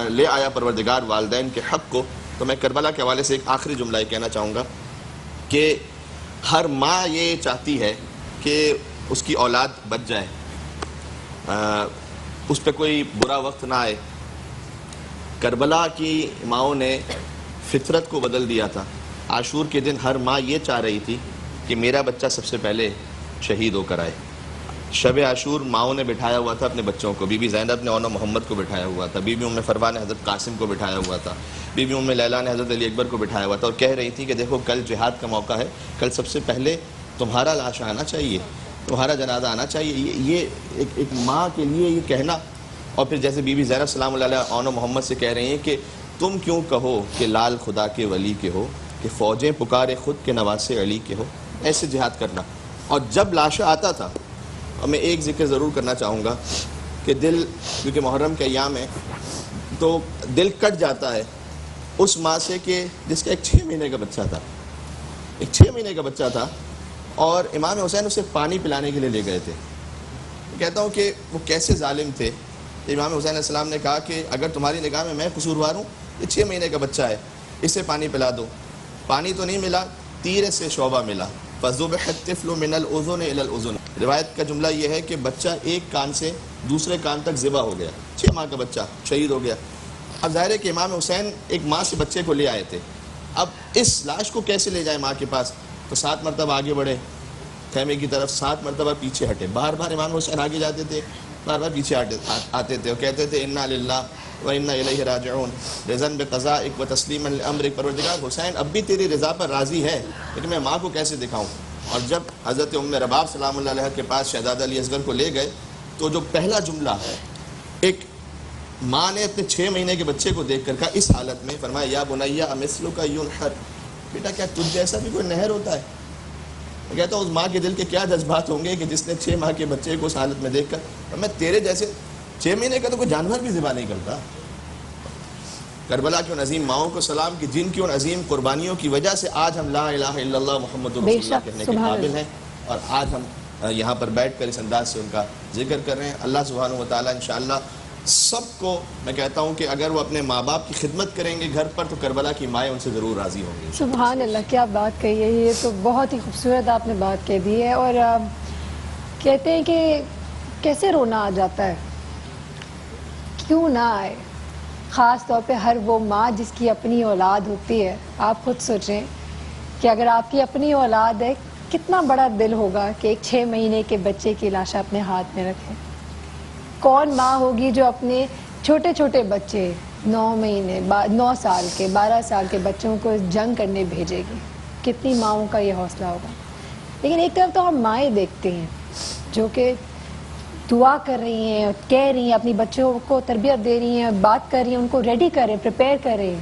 لے آیا پروردگار والدین کے حق کو، تو میں کربلا کے حوالے سے ایک آخری جملہ یہ کہنا چاہوں گا کہ ہر ماں یہ چاہتی ہے کہ اس کی اولاد بچ جائے، اس پہ کوئی برا وقت نہ آئے۔ کربلا کی ماؤں نے فطرت کو بدل دیا تھا۔ عاشور کے دن ہر ماں یہ چاہ رہی تھی کہ میرا بچہ سب سے پہلے شہید ہو کر آئے۔ شب عاشور ماؤں نے بٹھایا ہوا تھا اپنے بچوں کو، بی بی زینب نے اونو محمد کو بٹھایا ہوا تھا، بی بی ام فروا نے حضرت قاسم کو بٹھایا ہوا تھا، بی بی ام لیلا نے حضرت علی اکبر کو بٹھایا ہوا تھا، اور کہہ رہی تھی کہ دیکھو کل جہاد کا موقع ہے، کل سب سے پہلے تمہارا لاش آنا چاہیے، تمہارا جنازہ آنا چاہیے۔ یہ ایک ماں کے لیے یہ کہنا، اور پھر جیسے بی بی زینب سلام اللہ علیہ اونو محمد سے کہہ رہی ہیں کہ تم کیوں کہو کہ لال خدا کے ولی کے ہو، کہ فوجیں پکارے خود کے نواسے علی کے ہو، ایسے جہاد کرنا۔ اور جب لاشا آتا تھا، اور میں ایک ذکر ضرور کرنا چاہوں گا کہ دل، کیونکہ محرم کے ایام ہے تو دل کٹ جاتا ہے اس ماں سے کہ جس کا ایک 6 مہینے کا بچہ تھا، ایک 6 مہینے کا بچہ تھا، اور امام حسین اسے پانی پلانے کے لیے لے گئے تھے۔ کہتا ہوں کہ وہ کیسے ظالم تھے۔ امام حسین علیہ السلام نے کہا کہ اگر تمہاری نگاہ میں قصوروار ہوں، یہ 6 مہینے کا بچہ ہے، اسے پانی پلا دو۔ پانی تو نہیں ملا، تیر سے شعبہ ملا، فَذُبِحَ الطِّفْلُ مِنَ الْأُذُنِ إِلَى الْأُذُنِ۔ روایت کا جملہ یہ ہے کہ بچہ ایک کان سے دوسرے کان تک ذبح ہو گیا، 6 ماہ کا بچہ شہید ہو گیا۔ اب ظاہر ہے کہ امام حسین ایک ماں سے بچے کو لے آئے تھے، اب اس لاش کو کیسے لے جائے ماں کے پاس؟ تو 7 مرتبہ آگے بڑھے، خیمے کی طرف 7 مرتبہ پیچھے ہٹے. بار بار امام حسین آگے جاتے تھے, بار بار پیچھے آتے تھے اور کہتے تھے انا للہ و انا الیہ راجعون رضا بقضائک و تسلیما لامرک. پروردگار حسین اب بھی تیری رضا پر راضی ہے, لیکن میں ماں کو کیسے دکھاؤں. اور جب حضرت ام رباب سلام اللہ علیہ کے پاس شہزادہ علی اصغر کو لے گئے تو جو پہلا جملہ ایک ماں نے اپنے 6 مہینے کے بچے کو دیکھ کر کہا اس حالت میں, فرمایا یا بنیا امثلک ینحر, بیٹا کیا تجھ جیسا بھی کوئی نہر ہوتا ہے. میں کہتا ہوں اس ماں کے دل کے کیا جذبات ہوں گے کہ جس نے 6 ماہ کے بچے کو اس حالت میں دیکھ کر, میں تیرے جیسے 6 مہینے کا تو کوئی جانور بھی ذبح نہیں کرتا. کربلا کی ان عظیم ماؤں کو سلام کہ جن کی ان عظیم قربانیوں کی وجہ سے آج ہم لا الہ الا اللہ محمد رسول اللہ کہنے کے قابل ہیں, اور آج ہم یہاں پر بیٹھ کر اس انداز سے ان کا ذکر کر رہے ہیں. اللہ سبحانہ و تعالیٰ انشاءاللہ سب کو, میں کہتا ہوں کہ اگر وہ اپنے ماں باپ کی خدمت کریں گے گھر پر تو کربلا کی مائیں ان سے ضرور راضی ہوں گی. سبحان اللہ, کیا بات کہی ہے, یہ تو بہت ہی خوبصورت آپ نے بات کہہ دی ہے. اور کہتے ہیں کہ کیسے رونا آ جاتا ہے, کیوں نہ آئے, خاص طور پہ ہر وہ ماں جس کی اپنی اولاد ہوتی ہے. آپ خود سوچیں کہ اگر آپ کی اپنی اولاد ہے کتنا بڑا دل ہوگا کہ ایک 6 مہینے کے بچے کی لاشا اپنے ہاتھ میں رکھے. کون ماں ہوگی جو اپنے چھوٹے چھوٹے بچے 9 مہینے 9 سال کے 12 سال کے بچوں کو جنگ کرنے بھیجے گی. کتنی ماؤں کا یہ حوصلہ ہوگا. لیکن ایک طرف تو ہم مائیں دیکھتے ہیں جو کہ دعا کر رہی ہیں, کہہ رہی ہیں, اپنی بچوں کو تربیت دے رہی ہیں, بات کر رہی ہیں, ان کو ریڈی کریں, پریپیئر کریں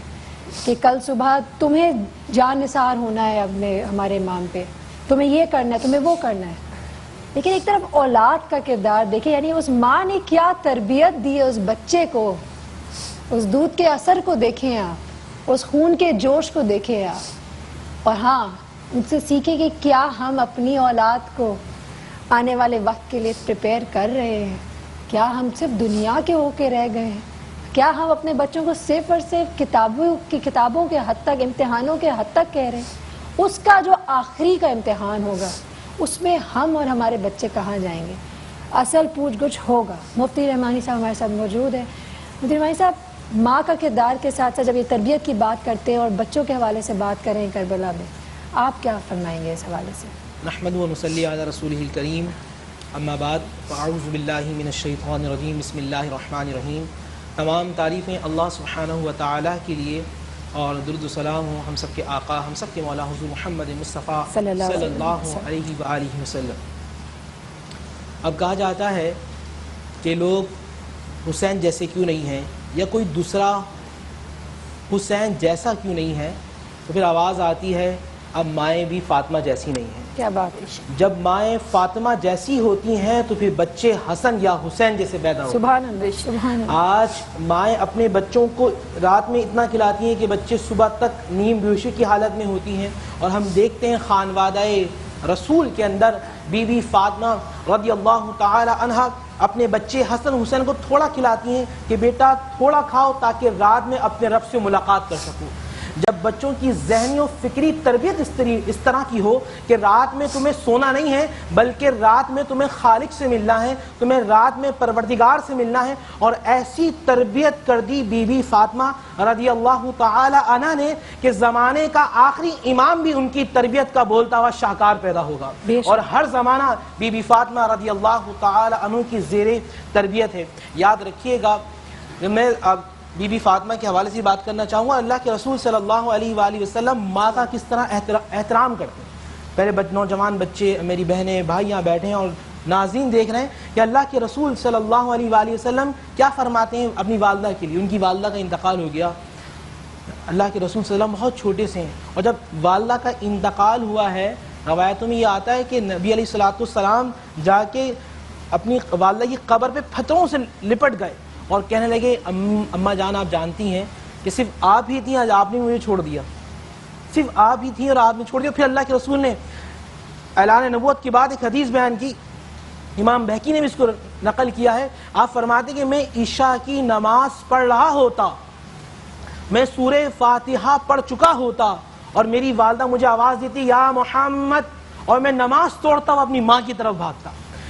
کہ کل صبح تمہیں جان نثار ہونا ہے ہمارے امام پہ, تمہیں یہ کرنا ہے, تمہیں وہ کرنا ہے. لیکن ایک طرف اولاد کا کردار دیکھیں, یعنی اس ماں نے کیا تربیت دی ہے اس بچے کو, اس دودھ کے اثر کو دیکھیں آپ, اس خون کے جوش کو دیکھیں آپ. اور ہاں ان سے سیکھیں کہ کیا ہم اپنی اولاد کو آنے والے وقت کے لیے پریپیئر کر رہے ہیں. کیا ہم صرف دنیا کے ہو کے رہ گئے ہیں, کیا ہم اپنے بچوں کو صرف اور صرف کتابوں کے حد تک, امتحانوں کے حد تک کہہ رہے ہیں. اس کا جو آخری کا امتحان ہوگا اس میں ہم اور ہمارے بچے کہاں جائیں گے, اصل پوچھ گچھ ہوگا. مفتی رحمانی صاحب ہمارے ساتھ موجود ہیں. مفتی رحمانی صاحب, ماں کا کردار کے ساتھ ساتھ جب یہ تربیت کی بات کرتے ہیں اور بچوں کے حوالے سے بات کریں کربلا میں, آپ کیا فرمائیں گے اس حوالے سے؟ نحمد و نصلی علی رسولہ الکریم, اما بعد فاعوذ باللہ من الشیطان الرجیم, بسم اللہ الرحمن الرحیم. تمام تعریفیں اللہ سبحانہ و تعالیٰ کے لیے, اور درود و سلام ہو ہم سب کے آقا, ہم سب کے مولا حضور محمد مصطفیٰ صلی اللہ علیہ وآلہ وسلم. اب کہا جاتا ہے کہ لوگ حسین جیسے کیوں نہیں ہیں, یا کوئی دوسرا حسین جیسا کیوں نہیں ہے, تو پھر آواز آتی ہے اب مائیں بھی فاطمہ جیسی نہیں ہیں. کیا بات ہے. جب مائیں فاطمہ جیسی ہوتی ہیں تو پھر بچے حسن یا حسین جیسے پیدا ہوتے ہیں. سبحان اللہ, سبحان اللہ. آج مائیں اپنے بچوں کو رات میں اتنا کھلاتی ہیں کہ بچے صبح تک نیم بیہوشی کی حالت میں ہوتی ہیں, اور ہم دیکھتے ہیں خانوادہ رسول کے اندر بی بی فاطمہ رضی اللہ تعالی عنہا اپنے بچے حسن حسین کو تھوڑا کھلاتی ہیں کہ بیٹا تھوڑا کھاؤ تاکہ رات میں اپنے رب سے ملاقات کر سکوں. جب بچوں کی ذہنی و فکری تربیت اس طرح کی ہو کہ رات میں تمہیں سونا نہیں ہے بلکہ رات میں تمہیں خالق سے ملنا ہے, تمہیں رات میں پروردگار سے ملنا ہے, اور ایسی تربیت کر دی بی بی فاطمہ رضی اللہ تعالی عنہا نے کہ زمانے کا آخری امام بھی ان کی تربیت کا بولتا ہوا شاہکار پیدا ہوگا. اور ہر زمانہ بی بی فاطمہ رضی اللہ تعالی عنہ کی زیر تربیت ہے. یاد رکھیے گا, میں بی بی فاطمہ کے حوالے سے بات کرنا چاہوں گا. اللہ کے رسول صلی اللہ علیہ وآلہ وسلم ماں کا کس طرح احترام کرتے ہیں. پہلے نوجوان بچے, میری بہنیں, بھائی یہاں بیٹھے ہیں اور ناظرین دیکھ رہے ہیں کہ اللہ کے رسول صلی اللہ علیہ وآلہ وسلم کیا فرماتے ہیں اپنی والدہ کے لیے. ان کی والدہ کا انتقال ہو گیا, اللہ کے رسول صلی اللہ علیہ وسلم بہت چھوٹے سے ہیں, اور جب والدہ کا انتقال ہوا ہے روایتوں میں یہ آتا ہے کہ نبی علیہ الصلوۃ والسلام جا کے اپنی والدہ کی قبر پہ پتھروں سے لپٹ گئے اور کہنے لگے اماں جان آپ جانتی ہیں کہ صرف آپ ہی تھیں, آج آپ نے مجھے چھوڑ دیا, صرف آپ ہی تھیں اور آپ نے چھوڑ دیا. پھر اللہ کے رسول نے اعلان نبوت کے بعد ایک حدیث بیان کی, امام بہقی نے بھی اس کو نقل کیا ہے. آپ فرماتے کہ میں عشاء کی نماز پڑھ رہا ہوتا, میں سورہ فاتحہ پڑھ چکا ہوتا, اور میری والدہ مجھے آواز دیتی یا محمد, اور میں نماز توڑتا ہوں اپنی ماں کی طرف بھاگتا.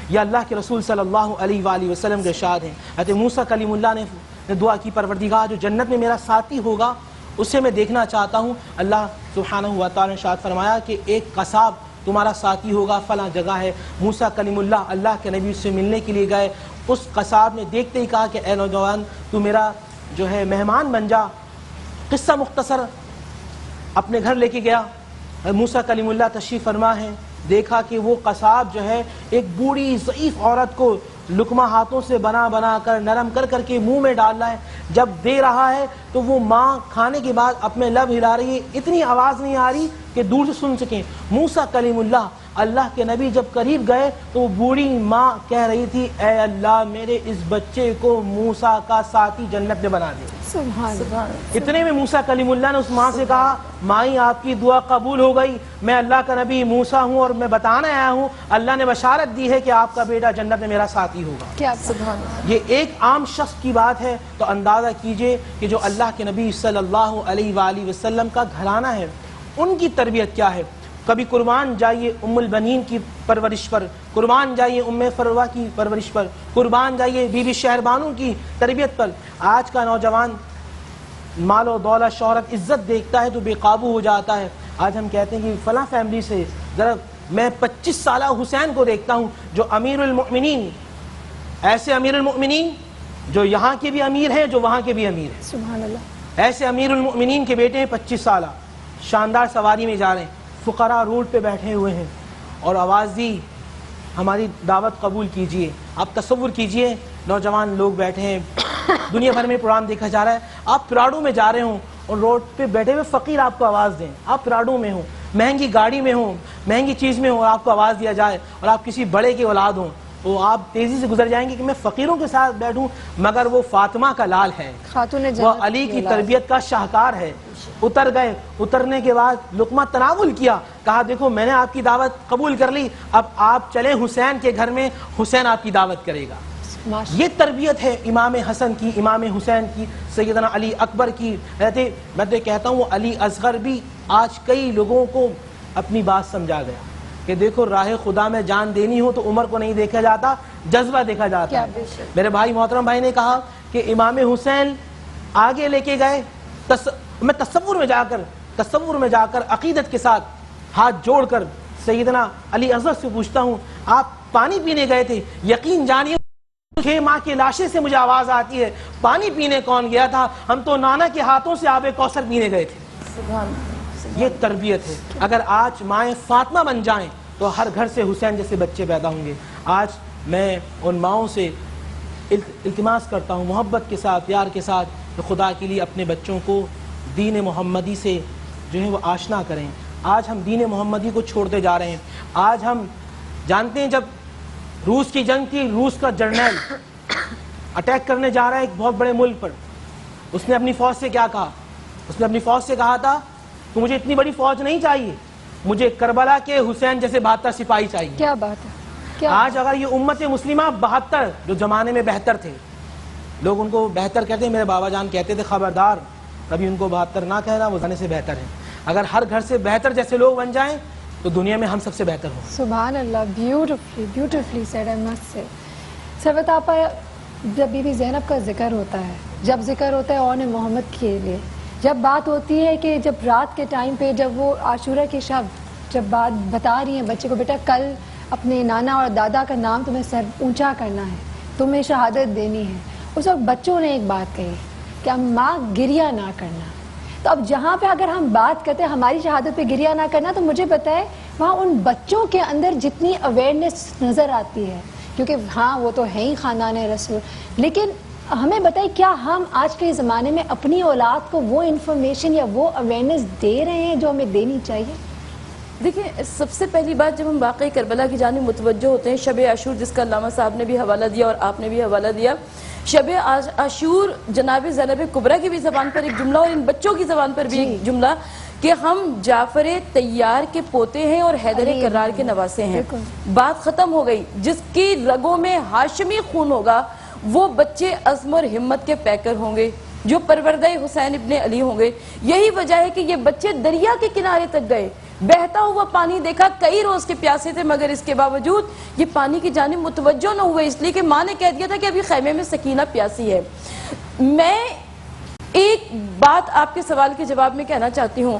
یہ اللہ کے رسول صلی اللہ علیہ وآلہ وسلم کے ارشاد ہیں. حضرت موسیٰ کلیم اللہ نے دعا کی پروردگار جو جنت میں میرا ساتھی ہوگا اسے میں دیکھنا چاہتا ہوں. اللہ سبحانہ و تعالی نے ارشاد فرمایا کہ ایک قصاب تمہارا ساتھی ہوگا فلاں جگہ ہے. موسیٰ کلیم اللہ کے نبی سے ملنے کے لیے گئے. اس قصاب نے دیکھتے ہی کہا کہ اے نوجوان تو میرا جو ہے مہمان بن جا. قصہ مختصر اپنے گھر لے کے گیا. موسیٰ کلیم اللہ تشریف فرما ہے. دیکھا کہ وہ قصاب جو ہے ایک بوڑھی ضعیف عورت کو لقمہ ہاتھوں سے بنا بنا کر نرم کر کر کے منہ میں ڈال رہا ہے. جب دے رہا ہے تو وہ ماں کھانے کے بعد اپنے لب ہلا رہی ہے, اتنی آواز نہیں آ رہی کہ دور سے سن سکیں. موسیٰ کلیم اللہ کے نبی جب قریب گئے تو وہ بوڑھی ماں کہہ رہی تھی اے اللہ میرے اس بچے کو موسیٰ کا ساتھی جنت میں بنا دے. سبحان اللہ. اتنے میں موسیٰ کلیم اللہ نے اس ماں سے کہا مائی آپ کی دعا قبول ہو گئی, میں اللہ کا نبی موسیٰ ہوں اور میں بتانا آیا ہوں اللہ نے بشارت دی ہے کہ آپ کا بیٹا جنت میں میرا ساتھی ہوگا. کیا سبحان اللہ. یہ ایک عام شخص کی بات ہے تو اندازہ کیجئے کہ جو اللہ کے نبی صلی اللہ علیہ وآلہ وسلم کا گھرانہ ہے ان کی تربیت کیا ہے. کبھی قربان جائیے ام البنین کی پرورش پر, قربان جائیے ام فروہ کی پرورش پر, قربان جائیے بی بی شہربانو کی تربیت پر. آج کا نوجوان مال و دولت شہرت عزت دیکھتا ہے تو بے قابو ہو جاتا ہے. آج ہم کہتے ہیں کہ فلاں فیملی سے ذرا میں 25 سالہ حسین کو دیکھتا ہوں جو امیر المؤمنین, ایسے امیر المؤمنین جو یہاں کے بھی امیر ہیں جو وہاں کے بھی امیر ہیں. سبحان اللہ. ایسے امیر المؤمنین کے بیٹے ہیں 25 سالہ شاندار سواری میں جا رہے ہیں, فقراء روڈ پہ بیٹھے ہوئے ہیں اور آواز دی ہماری دعوت قبول کیجئے. آپ تصور کیجئے نوجوان لوگ بیٹھے ہیں, دنیا بھر میں پروگرام دیکھا جا رہا ہے, آپ پراڈو میں جا رہے ہوں اور روڈ پہ بیٹھے ہوئے فقیر آپ کو آواز دیں, آپ پراڈو میں ہوں, مہنگی گاڑی میں ہوں, مہنگی چیز میں ہوں اور آپ کو آواز دیا جائے اور آپ کسی بڑے کی اولاد ہوں تو آپ تیزی سے گزر جائیں گے کہ میں فقیروں کے ساتھ بیٹھوں, مگر وہ فاطمہ کا لال ہے, خاتون وہ جنت علی کی تربیت کا شاہکار ہے. اتر گئے, اترنے کے بعد لقمہ تناول کیا, کہا دیکھو میں نے آپ کی دعوت قبول کر لی, اب آپ چلیں حسین کے گھر میں, حسین آپ کی دعوت کرے گا. یہ تربیت ہے امام حسن کی, امام حسین کی, سیدنا علی اکبر کی. رہتے میں تو کہتا ہوں وہ علی اصغر بھی آج کئی لوگوں کو اپنی بات سمجھا گیا کہ دیکھو راہ خدا میں جان دینی ہو تو عمر کو نہیں دیکھا جاتا, جذبہ دیکھا جاتا ہے. میرے بھائی محترم بھائی نے کہا کہ امام حسین آگے لے کے گئے, میں تصور میں جا کر عقیدت کے ساتھ ہاتھ جوڑ کر سیدنا علی اصغر سے پوچھتا ہوں آپ پانی پینے گئے تھے, یقین جانیے 6 ماہ کی لاشیں سے مجھے آواز آتی ہے پانی پینے کون گیا تھا, ہم تو نانا کے ہاتھوں سے آب کوثر پینے گئے تھے. یہ تربیت ہے. اگر آج مائیں فاطمہ بن جائیں تو ہر گھر سے حسین جیسے بچے پیدا ہوں گے. آج میں ان ماؤں سے التماس کرتا ہوں محبت کے ساتھ, پیار کے ساتھ, کہ خدا کے لیے اپنے بچوں کو دین محمدی سے جو ہے وہ آشنا کریں. آج ہم دین محمدی کو چھوڑتے جا رہے ہیں. آج ہم جانتے ہیں جب روس کی جنگ تھی, روس کا جرنیل اٹیک کرنے جا رہا ہے ایک بہت بڑے ملک پر, اس نے اپنی فوج سے کیا کہا, اس نے اپنی فوج سے کہا تھا کہ مجھے اتنی بڑی فوج نہیں چاہیے, مجھے کربلا کے حسین جیسے 72 سپاہی چاہیے. کیا بات ہے. آج اگر یہ امت مسلمہ 72 جو زمانے میں بہتر تھے, لوگ ان کو بہتر کہتے ہیں, میرے بابا جان کہتے تھے خبردار کبھی ان کو 72 نہ کہنا, وہ زمانے سے بہتر ہے. اگر ہر گھر سے بہتر جیسے لوگ بن جائیں تو دنیا میں ہم سب سے بہتر ہوں. سبحان اللہ. Beautifully said I must say. Sarwat آپا, جب بی بی زینب کا ذکر ہوتا ہے, جب ذکر ہوتا ہے اون محمد کے لیے, جب بات ہوتی ہے کہ جب رات کے ٹائم پہ جب وہ عاشورہ کی شب جب بات بتا رہی ہیں بچے کو بیٹا کل اپنے نانا اور دادا کا نام تمہیں سر اونچا کرنا ہے, تمہیں شہادت دینی ہے, اس وقت بچوں نے ایک بات کہی کہ ماں گریہ نہ کرنا. تو اب جہاں پہ اگر ہم بات کرتے ہیں ہماری شہادت پہ گریہ نہ کرنا, تو مجھے پتہ ہے وہاں ان بچوں کے اندر جتنی اویئرنیس نظر آتی ہے, کیونکہ ہاں وہ تو ہے ہی خاندان رسول, لیکن ہمیں بتائیں کیا ہم آج کے زمانے میں اپنی اولاد کو وہ انفارمیشن یا وہ اویئرنیس دے رہے ہیں جو ہمیں دینی چاہیے؟ دیکھیں, سب سے پہلی بات جب ہم واقعی کربلا کی جانب متوجہ ہوتے ہیں, شب عاشور جس کا علامہ صاحب نے بھی حوالہ دیا اور آپ نے بھی حوالہ دیا, شب عاشور جناب زینب کبریٰ کی بھی زبان پر ایک جملہ اور ان بچوں کی زبان پر بھی ایک جملہ کہ ہم جعفر طیار کے پوتے ہیں اور حیدر کرار کے نواسے ہیں. بات ختم ہو گئی. جس کی رگوں میں ہاشمی خون ہوگا وہ بچے عزم اور ہمت کے پیکر ہوں گے جو پروردہ حسین ابن علی ہوں گے. یہی وجہ ہے کہ یہ بچے دریا کے کنارے تک گئے, بہتا ہوا پانی دیکھا, کئی روز کے پیاسے تھے, مگر اس کے باوجود یہ پانی کی جانب متوجہ نہ ہوئے, اس لیے کہ ماں نے کہہ دیا تھا کہ ابھی خیمے میں سکینہ پیاسی ہے. میں ایک بات آپ کے سوال کے جواب میں کہنا چاہتی ہوں.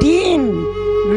3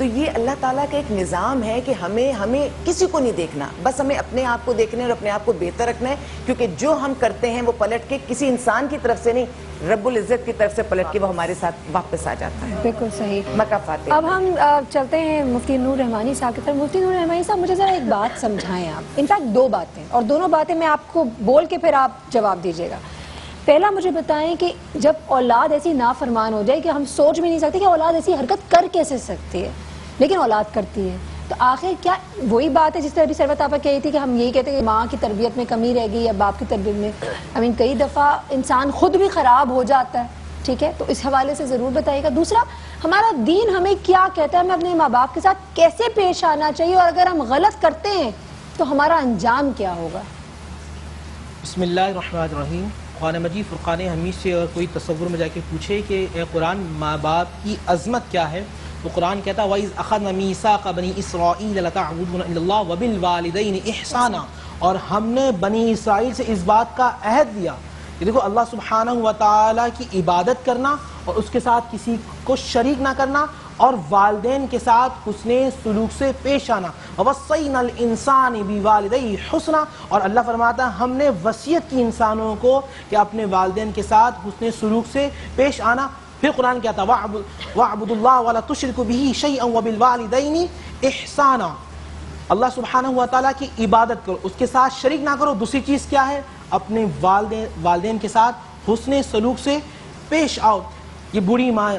تو یہ اللہ تعالیٰ کا ایک نظام ہے کہ ہمیں کسی کو نہیں دیکھنا, بس ہمیں اپنے آپ کو دیکھنا ہے اور اپنے آپ کو بہتر رکھنا ہے, کیونکہ جو ہم کرتے ہیں وہ پلٹ کے کسی انسان کی طرف سے نہیں, رب العزت کی طرف سے پلٹ کے وہ ہمارے ساتھ واپس آ جاتا ہے. بالکل صحیح. مکہ فاتح. اب ہم چلتے ہیں مفتی نور رحمانی صاحب کی طرف. مفتی نور رحمانی صاحب, مجھے ذرا ایک بات سمجھائیں آپ, انفیکٹ 2 باتیں, اور دونوں باتیں میں آپ کو بول کے پھر آپ جواب دیجیے گا. پہلا مجھے بتائیں کہ جب اولاد ایسی نافرمان ہو جائے کہ ہم سوچ بھی نہیں سکتے کہ اولاد ایسی حرکت کر کیسے سکتی ہے, لیکن اولاد کرتی ہے, تو آخر کیا وہی بات ہے جس طرح ابھی سروت آپا کہی تھی کہ ہم یہی کہتے ہیں کہ ماں کی تربیت میں کمی رہ گئی یا باپ کی تربیت میں, کئی دفعہ انسان خود بھی خراب ہو جاتا ہے, ٹھیک ہے, تو اس حوالے سے ضرور بتائیے گا. دوسرا, ہمارا دین ہمیں کیا کہتا ہے, ہمیں اپنے ماں باپ کے ساتھ کیسے پیش آنا چاہیے, اور اگر ہم غلط کرتے ہیں تو ہمارا انجام کیا ہوگا؟ بسم اللہ الرحمن الرحیم. قرآن مجید فرقان حمید سے اگر کوئی تصور میں جا کے پوچھے کہ اے قرآن ماں باپ کی عظمت کیا ہے, تو قرآن کہتا ہے وَإِذْ أَخَذْنَا مِيثَاقَ بَنِي إِسْرَائِيلَ لَتَعْبُدُونَ إِلَّا اللَّهَ وَبِالْوَالِدَيْنِ إِحْسَانًا, اور ہم نے بنی اسرائیل سے اس بات کا عہد لیا کہ دیکھو اللہ سبحانہ و تعالیٰ کی عبادت کرنا اور اس کے ساتھ کسی کو شریک نہ کرنا, اور والدین کے ساتھ حسن سلوک سے پیش آنا. وَوَصَّيْنَا الْإِنسَانِ بِوَالِدَيْهِ حُسْنًا, اور اللہ فرماتا ہے ہم نے وصیت کی انسانوں کو کہ اپنے والدین کے ساتھ حسن سلوک سے پیش آنا. پھر قرآن کہتا ہے وَاعْبُدُوا اللَّهَ وَلَا تُشْرِكُوا بِهِ شَيْئًا وَبِالْوَالِدَيْنِ إِحْسَانًا, اللہ سبحانہ و تعالیٰ کی عبادت کرو, اس کے ساتھ شریک نہ کرو. دوسری چیز کیا ہے, اپنے والدین کے ساتھ حسن سلوک سے پیش آؤ. یہ بوڑھی ماں,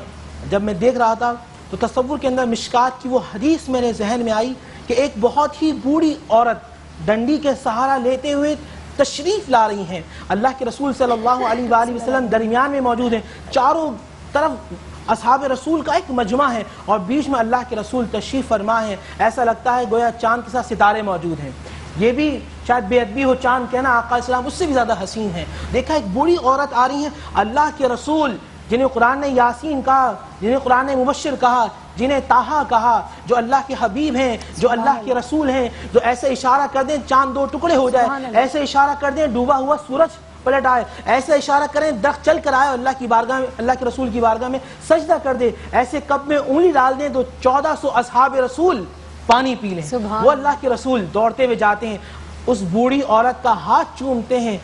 جب میں دیکھ رہا تھا تو تصور کے اندر مشکات کی وہ حدیث میرے ذہن میں آئی کہ ایک بہت ہی بوڑھی عورت ڈنڈی کے سہارا لیتے ہوئے تشریف لا رہی ہیں. اللہ کے رسول صلی اللہ علیہ وآلہ وسلم درمیان میں موجود ہیں, چاروں طرف اصحاب رسول کا ایک مجمع ہے, اور بیچ میں اللہ کے رسول تشریف فرما ہے. ایسا لگتا ہے گویا چاند کے ساتھ ستارے موجود ہیں. یہ بھی شاید بے ادبی ہو, چاند کہنا آقا اسلام اس سے بھی زیادہ حسین ہے. دیکھا ایک بوڑھی عورت آ رہی ہے, اللہ کے رسول جنہیں قرآن نے یاسین کہا, جنہیں قرآن نے مبشر کہا, جنہیں طٰہٰ کہا, جو اللہ کے حبیب ہیں, جو اللہ کے رسول ہیں, جو ایسے اشارہ کر دیں چاند 2 ٹکڑے ہو جائے, ایسے اشارہ کر دیں ڈوبا ہوا سورج پلٹ آئے, ایسے اشارہ کریں درخت چل کر آئے, اللہ کی بارگاہ میں, اللہ کے رسول کی بارگاہ میں سجدہ کر دے, ایسے کپ میں انگلی ڈال دیں تو 1400 اصحاب رسول پانی پی لیں. وہ اللہ کے رسول دوڑتے ہوئے جاتے ہیں, اس بوڑھی عورت کا ہاتھ چومتے ہیں,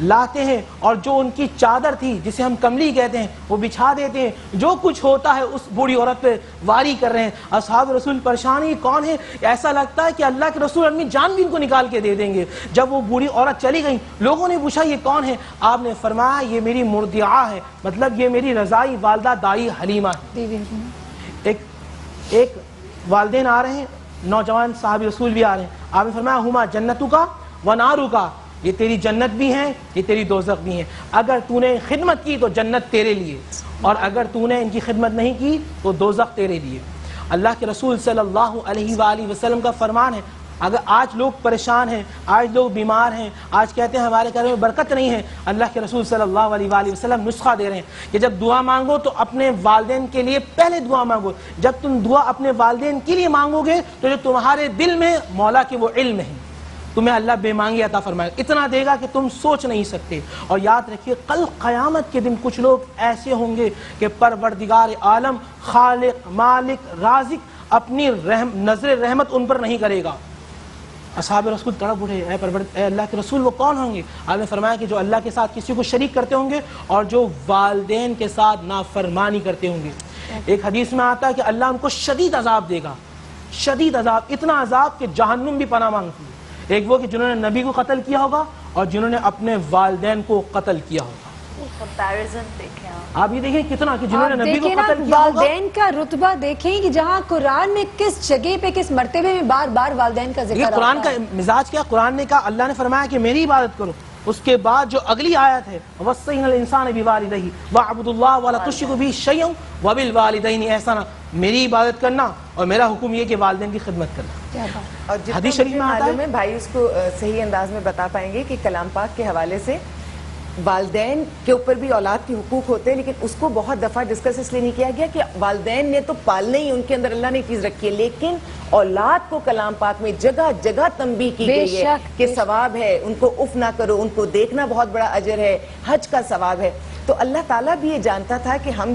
لاتے ہیں, اور جو ان کی چادر تھی جسے ہم کملی کہتے ہیں وہ بچھا دیتے ہیں. جو کچھ ہوتا ہے اس بوڑھی عورت پہ واری کر رہے ہیں. اصحاب رسول پریشانی کون ہے, ایسا لگتا ہے کہ اللہ کے رسول اپنی جان بھی ان کو نکال کے دے دیں گے. جب وہ بوڑھی عورت چلی گئی, لوگوں نے پوچھا یہ کون ہے, آپ نے فرمایا یہ میری مرضعہ ہے, مطلب یہ میری رضائی والدہ دائی حلیمہ ہے. ایک والدین آ رہے ہیں, نوجوان صحابی رسول بھی آ رہے ہیں. آپ نے فرمایا ہما جنتُکا و نارُکا, یہ تیری جنت بھی ہیں, یہ تیری دوزخ بھی ہیں. اگر تو نے خدمت کی تو جنت تیرے لیے, اور اگر تو نے ان کی خدمت نہیں کی تو دوزخ تیرے لیے. اللہ کے رسول صلی اللہ علیہ وآلہ وسلم کا فرمان ہے, اگر آج لوگ پریشان ہیں, آج لوگ بیمار ہیں, آج کہتے ہیں ہمارے گھر میں برکت نہیں ہے, اللہ کے رسول صلی اللہ علیہ وآلہ وسلم نسخہ دے رہے ہیں کہ جب دعا مانگو تو اپنے والدین کے لیے پہلے دعا مانگو. جب تم دعا اپنے والدین کے لیے مانگو گے تو جو تمہارے دل میں مولا کے وہ علم ہے, تمہیں اللہ بے مانگی عطا فرمائے, اتنا دے گا کہ تم سوچ نہیں سکتے. اور یاد رکھیے کل قیامت کے دن کچھ لوگ ایسے ہوں گے کہ پروردگار عالم, خالق, مالک, رازق اپنی نظر رحمت ان پر نہیں کرے گا. اصحاب رسول تڑپ اٹھے, اے اللہ کے رسول وہ کون ہوں گے؟ آپ نے فرمایا کہ جو اللہ کے ساتھ کسی کو شریک کرتے ہوں گے اور جو والدین کے ساتھ نافرمانی کرتے ہوں گے. ایک حدیث میں آتا ہے کہ اللہ ان کو شدید عذاب دے گا, شدید عذاب, اتنا عذاب کہ جہنم بھی پناہ مانگتی ہے. ایک وہ کہ جنہوں نے نبی کو قتل کیا ہوگا اور جنہوں نے اپنے والدین کو قتل کیا ہوگا. آپ یہ دیکھیں کتنا کہ جنہوں نے نبی کو قتل کیا ہوگا. والدین کا رتبہ دیکھیں کہ جہاں قرآن میں کس جگہ پہ کس مرتبے میں بار بار والدین کا ذکر یہ قرآن کا مزاج کیا, قرآن نے کہا, اللہ نے فرمایا کہ میری عبادت کرو. اس کے بعد جو اگلی آیت ہے وَوَصَّيْنَا الْإِنسَانَ بِوَالِدَيْهِ وَاعْبُدُوا اللَّهَ وَلَا تُشْرِكُوا بِهِ شَيْئًا وَبِالْوَالِدَيْنِ إِحْسَانًا, میری عبادت کرنا اور میرا حکم یہ کہ والدین کی خدمت کرنا. اور حدیث شریف میں آتا ہے, بھائی اس کو صحیح انداز میں بتا پائیں گے کہ کلام پاک کے حوالے سے والدین کے اوپر بھی اولاد کے حقوق ہوتے ہیں, لیکن اس کو بہت دفعہ ڈسکس اس لیے نہیں کیا گیا کہ والدین نے تو پالنے ہی, ان کے اندر اللہ نے چیز رکھی ہے, لیکن اولاد کو کلام پاک میں جگہ جگہ تنبیہ کی گئی ہے کہ ثواب ہے, ان کو اف نہ کرو, ان کو دیکھنا بہت بڑا اجر ہے, حج کا ثواب ہے. تو اللہ تعالیٰ بھی یہ جانتا تھا کہ ہم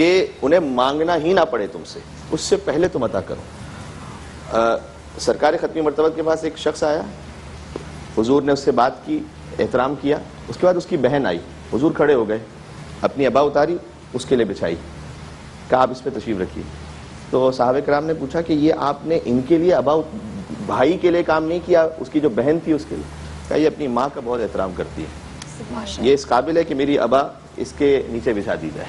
کہ انہیں مانگنا ہی نہ پڑے تم سے، اس سے پہلے تم عطا کرو. سرکار ختمی مرتبہ کے پاس ایک شخص آیا، حضور نے اس سے بات کی، احترام کیا. اس کے بعد اس کی بہن آئی، حضور کھڑے ہو گئے، اپنی ابا اتاری، اس کے لیے بچھائی، کہا آپ اس پہ تشریف رکھیے. تو صحابہ کرام نے پوچھا کہ یہ آپ نے ان کے لیے بھائی کے لیے کام نہیں کیا، اس کی جو بہن تھی اس کے لیے؟ کہا یہ اپنی ماں کا بہت احترام کرتی ہے، یہ اس قابل ہے کہ میری ابا اس کے نیچے بچھا دی جائے.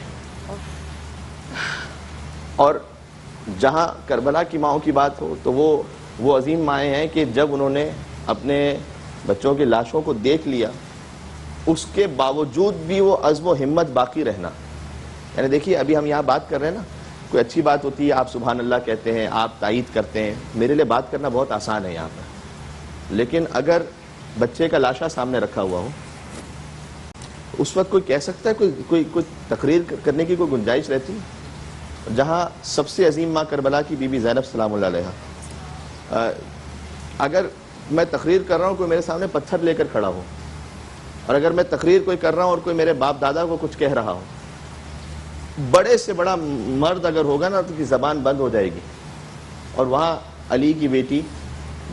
اور جہاں کربلا کی ماؤں کی بات ہو تو وہ عظیم مائیں ہیں کہ جب انہوں نے اپنے بچوں کی لاشوں کو دیکھ لیا، اس کے باوجود بھی وہ عزم و ہمت باقی رہنا. یعنی دیکھیے ابھی ہم یہاں بات کر رہے ہیں نا، کوئی اچھی بات ہوتی ہے آپ سبحان اللہ کہتے ہیں، آپ تائید کرتے ہیں، میرے لیے بات کرنا بہت آسان ہے یہاں پر. لیکن اگر بچے کا لاشا سامنے رکھا ہوا ہو، اس وقت کوئی کہہ سکتا ہے، کوئی تقریر کرنے کی کوئی گنجائش رہتی؟ جہاں سب سے عظیم ماں کربلا کی بی بی زینب سلام اللہ علیہا، اگر میں تقریر کر رہا ہوں، کوئی میرے سامنے پتھر لے کر کھڑا ہو، اور اگر میں تقریر کوئی کر رہا ہوں اور کوئی میرے باپ دادا کو کچھ کہہ رہا ہو، بڑے سے بڑا مرد اگر ہوگا نا تو کی زبان بند ہو جائے گی. اور وہاں علی کی بیٹی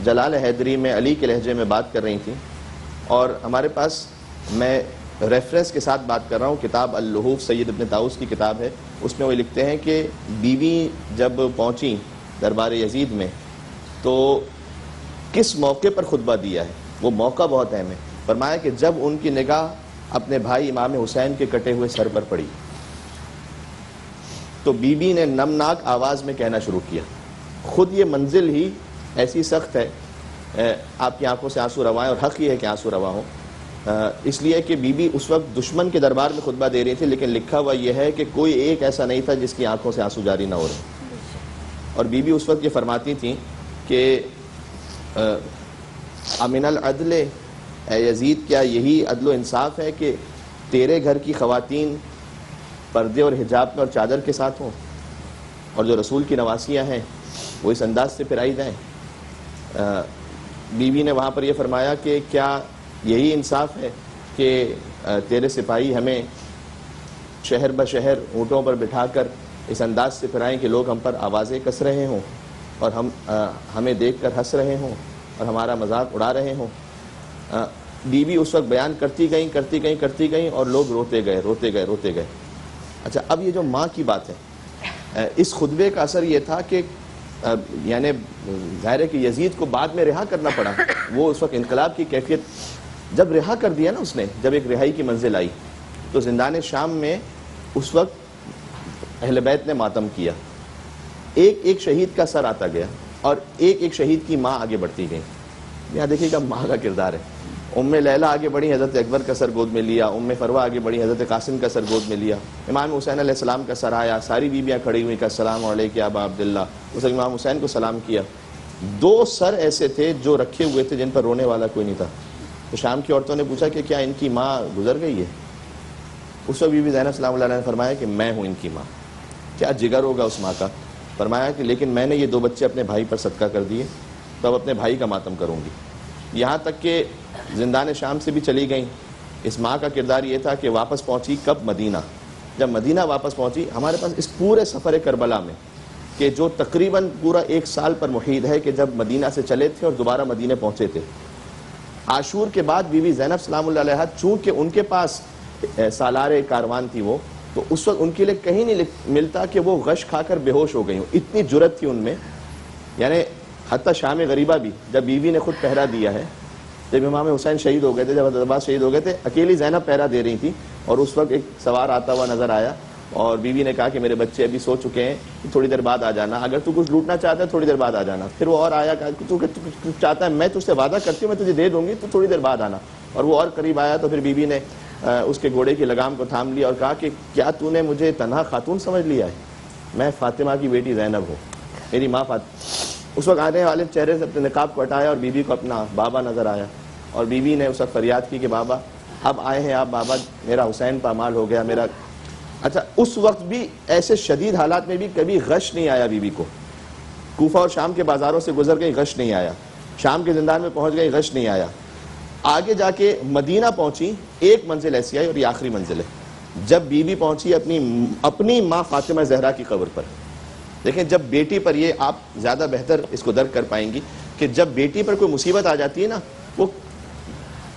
جلال حیدری میں علی کے لہجے میں بات کر رہی تھی، اور ہمارے پاس، میں ریفرنس کے ساتھ بات کر رہا ہوں، کتاب اللحوف سید ابن طاؤس کی کتاب ہے، اس میں وہ لکھتے ہیں کہ بیوی جب پہنچی دربار یزید میں تو کس موقع پر خطبہ دیا ہے، وہ موقع بہت اہم ہے. فرمایا کہ جب ان کی نگاہ اپنے بھائی امام حسین کے کٹے ہوئے سر پر پڑی تو بی بی نے نمناک آواز میں کہنا شروع کیا. خود یہ منزل ہی ایسی سخت ہے، آپ کی آنکھوں سے آنسو رواں ہیں، اور حق یہ ہے کہ آنسو رواں ہوں، اس لیے کہ بی بی اس وقت دشمن کے دربار میں خطبہ دے رہی تھی، لیکن لکھا ہوا یہ ہے کہ کوئی ایک ایسا نہیں تھا جس کی آنکھوں سے آنسو جاری نہ ہو رہے. اور بی بی اس وقت یہ فرماتی تھیں کہ امن العدل، اے یزید کیا یہی عدل و انصاف ہے کہ تیرے گھر کی خواتین پردے اور حجاب میں اور چادر کے ساتھ ہوں، اور جو رسول کی نواسیاں ہیں وہ اس انداز سے پرائی جائیں؟ بی بی نے وہاں پر یہ فرمایا کہ کیا یہی انصاف ہے کہ تیرے سپاہی ہمیں شہر بشہر اونٹوں پر بٹھا کر اس انداز سے پھرائیں کہ لوگ ہم پر آوازیں کس رہے ہوں اور ہمیں دیکھ کر ہنس رہے ہوں اور ہمارا مذاق اڑا رہے ہوں؟ بی بی اس وقت بیان کرتی گئیں اور لوگ روتے گئے. اچھا، اب یہ جو ماں کی بات ہے، اس خطبے کا اثر یہ تھا کہ یعنی ظاہر ہے کہ یزید کو بعد میں رہا کرنا پڑا. وہ اس وقت انقلاب کی کیفیت جب رہا کر دیا نا اس نے، جب ایک رہائی کی منزل آئی تو زندان شام میں اس وقت اہل بیت نے ماتم کیا. ایک شہید کا سر آتا گیا اور ایک شہید کی ماں آگے بڑھتی گئی. یہاں دیکھیے گا ماں کا کردار ہے. ام لیلہ آگے بڑھی، حضرت اکبر کا سر گود میں لیا. ام فروہ آگے بڑھی، حضرت قاسم کا سر گود میں لیا. امام حسین علیہ السلام کا سر آیا، ساری بیویاں کھڑی ہوئی کہ السلام علیکم ابا عبداللہ. اس نے امام حسین کو سلام کیا. 2 سر ایسے تھے جو رکھے ہوئے تھے جن پر رونے والا کوئی نہیں تھا. تو شام کی عورتوں نے پوچھا کہ کیا ان کی ماں گزر گئی ہے؟ اس وقت بی بی زینب سلام اللہ علیہ نے فرمایا کہ میں ہوں ان کی ماں. کیا جگر ہوگا اس ماں کا. فرمایا کہ لیکن میں نے یہ 2 بچے اپنے بھائی پر صدقہ کر دیے، تو اب اپنے بھائی کا ماتم کروں گی. یہاں تک کہ زندان شام سے بھی چلی گئیں. اس ماں کا کردار یہ تھا کہ واپس پہنچی کب؟ مدینہ. جب مدینہ واپس پہنچی، ہمارے پاس اس پورے سفر کربلا میں کہ جو تقریباً پورا 1 سال پر محیط ہے کہ جب مدینہ سے چلے تھے اور دوبارہ مدینہ پہنچے تھے. عاشور کے بعد بی بی زینب سلام اللہ علیہ چونکہ ان کے پاس سالار کاروان تھی وہ، تو اس وقت ان کے لیے کہیں نہیں ملتا کہ وہ غش کھا کر بے ہوش ہو گئی ہوں. اتنی جرت تھی ان میں. یعنی حتیٰ شام غریبہ بھی جب بیوی نے خود پہرا دیا ہے، جب امام حسین شہید ہو گئے تھے، جب حضرت عباس شہید ہو گئے تھے، اکیلی زینب پہرا دے رہی تھی، اور اس وقت ایک سوار آتا ہوا نظر آیا اور بیوی نے کہا کہ میرے بچے ابھی سو چکے ہیں، تھوڑی دیر بعد آ جانا، اگر تو کچھ لوٹنا چاہتا ہے تھوڑی دیر بعد آ جانا. پھر وہ اور آیا، کہا کہ تو چاہتا ہے میں تجھ سے وعدہ کرتی ہوں میں تجھے دے دوں گی، تو تھوڑی دیر بعد آنا. اور وہ اور قریب آیا تو پھر بیوی نے اس کے گھوڑے کی لگام کو تھام لیا اور کہا کہ کیا تو نے مجھے تنہا خاتون سمجھ لیا ہے؟ میں فاطمہ کی بیٹی زینب ہوں، میری ماں اس وقت آنے والے چہرے سے اپنے نقاب کو ہٹایا اور بیوی کو اپنا بابا نظر آیا، اور بیوی نے اس وقت فریاد کی کہ بابا اب آئے ہیں آپ، بابا میرا حسین پامال ہو گیا میرا. اچھا، اس وقت بھی ایسے شدید حالات میں بھی کبھی غش نہیں آیا بیوی کو. کوفہ اور شام کے بازاروں سے گزر گئی، غش نہیں آیا. شام کے زندان میں پہنچ گئی، غش نہیں آیا. آگے جا کے مدینہ پہنچی، ایک منزل ایسی آئی اور یہ آخری منزل ہے. جب بی بی پہنچی اپنی ماں فاطمہ زہرا کی قبر پر. دیکھیں جب بیٹی پر، یہ آپ زیادہ بہتر اس کو درک کر پائیں گی کہ جب بیٹی پر کوئی مصیبت آ جاتی ہے نا، وہ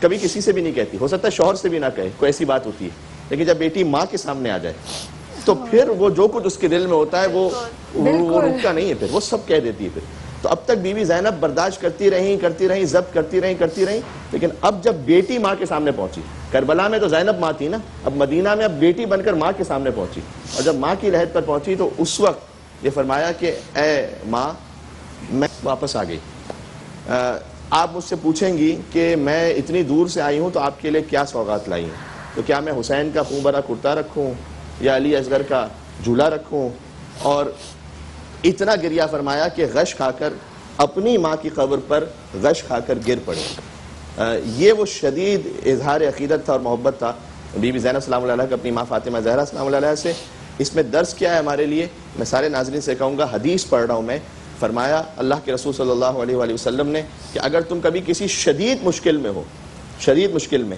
کبھی کسی سے بھی نہیں کہتی، ہو سکتا ہے شوہر سے بھی نہ کہے، کوئی ایسی بات ہوتی ہے، لیکن جب بیٹی ماں کے سامنے آ جائے تو پھر وہ جو کچھ اس کے دل میں ہوتا ہے وہ رکتا نہیں ہے، پھر وہ سب کہہ دیتی ہے پھر. تو اب تک بی بی زینب برداشت کرتی رہیں ضبط کرتی رہیں، لیکن اب جب بیٹی ماں کے سامنے پہنچی، کربلا میں تو زینب ماں تھی نا، اب مدینہ میں اب بیٹی بن کر ماں کے سامنے پہنچی، اور جب ماں کی لحد پر پہنچی تو اس وقت یہ فرمایا کہ اے ماں میں واپس آ گئی. آپ مجھ سے پوچھیں گی کہ میں اتنی دور سے آئی ہوں تو آپ کے لیے کیا سوغات لائی ہوں، تو کیا میں حسین کا خون بھرا کرتا رکھوں یا علی اصغر کا جھولا رکھوں؟ اور اتنا گریہ فرمایا کہ غش کھا کر اپنی ماں کی قبر پر غش کھا کر گر پڑے. یہ وہ شدید اظہار عقیدت تھا اور محبت تھا بی بی زینب سلام اللہ علیہ کا اپنی ماں فاطمہ زہرا سلام اللہ علیہ سے. اس میں درس کیا ہے ہمارے لیے؟ میں سارے ناظرین سے کہوں گا، حدیث پڑھ رہا ہوں میں. فرمایا اللہ کے رسول صلی اللہ علیہ وآلہ وسلم نے کہ اگر تم کبھی کسی شدید مشکل میں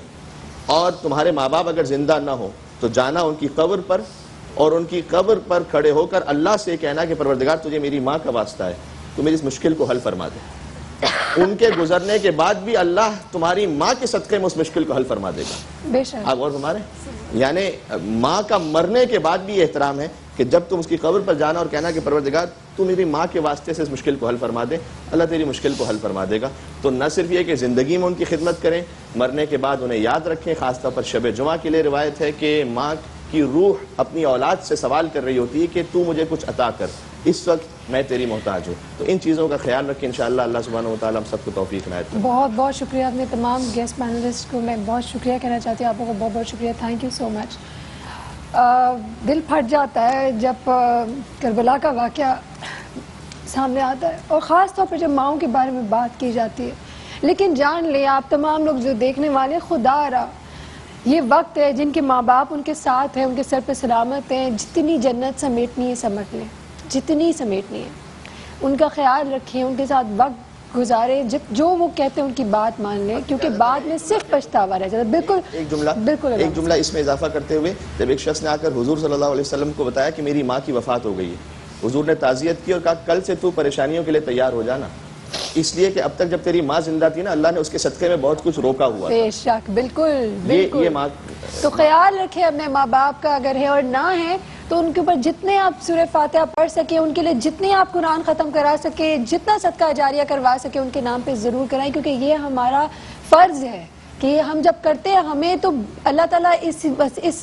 اور تمہارے ماں باپ اگر زندہ نہ ہو تو جانا ان کی قبر پر، اور ان کی قبر پر کھڑے ہو کر اللہ سے کہنا کہ پروردگار تجھے میری ماں کا واسطہ ہے، تو میری اس مشکل کو حل فرما دے. ان کے گزرنے کے بعد بھی اللہ تمہاری ماں کے صدقے میں اس مشکل کو حل فرما دے گا. بے شک آپ اور ہمارے یعنی ماں کا مرنے کے بعد بھی یہ احترام ہے کہ جب تم اس کی قبر پر جانا اور کہنا کہ پروردگار تو میری ماں کے واسطے سے اس مشکل کو حل فرما دے، اللہ تیری مشکل کو حل فرما دے گا. تو نہ صرف یہ کہ زندگی میں ان کی خدمت کریں، مرنے کے بعد انہیں یاد رکھیں. خاص طور پر شب جمعہ کے لیے روایت ہے کہ ماں کی روح اپنی اولاد سے سوال کر رہی ہوتی ہے کہ تو مجھے کچھ عطا کر، اس وقت میں تیری محتاج ہوں. تو ان چیزوں کا خیال رکھیں، انشاءاللہ اللہ سبحانہ و تعالیٰ ہم سب کو توفیق عنایت کرے. بہت بہت شکریہ. اپنے تمام گیسٹ پینلسٹ کو میں بہت شکریہ کہنا چاہتی ہوں. آپ کو بہت بہت شکریہ. تھینک یو سو مچ. دل پھٹ جاتا ہے جب کربلا کا واقعہ سامنے آتا ہے، اور خاص طور پر جب ماؤں کے بارے میں بات کی جاتی ہے. لیکن جان لیں آپ تمام لوگ جو دیکھنے والے، خدا را یہ وقت ہے جن کے ماں باپ ان کے ساتھ ہیں، ان کے سر پہ سلامت ہیں. جتنی جنت سمیٹنی ہے سمیٹ لیں، جتنی سمیٹنی ہے. ان کا خیال رکھیں، ان کے ساتھ وقت گزارے، جو وہ کہتے ہیں ان کی بات مان لیں، کیونکہ بعد میں صرف پچھتاوا رہ جاتا ہے. بالکل ایک جملہ اس میں اضافہ کرتے ہوئے، جب ایک شخص نے آ کر حضور صلی اللہ علیہ وسلم کو بتایا کہ میری ماں کی وفات ہو گئی ہے، حضور نے تعزیت کی اور کہا کل سے تو پریشانیوں کے لیے تیار ہو جانا، اس لیے کہ اب تک جب تیری ماں زندہ تھی نا، اللہ نے اس کے صدقے میں بہت کچھ روکا ہوا. بے شک، بالکل یہ ماں. تو خیال رکھیں اپنے ماں باپ کا، اگر ہے اور نہ ہے تو ان کے اوپر جتنے آپ سورہ فاتحہ پڑھ سکیں، ان کے لیے جتنے آپ قرآن ختم کرا سکیں، جتنا صدقہ جاریہ کروا سکیں ان کے نام پہ ضرور کرائیں، کیونکہ یہ ہمارا فرض ہے کہ ہم جب کرتے ہیں ہمیں تو اللہ تعالیٰ اس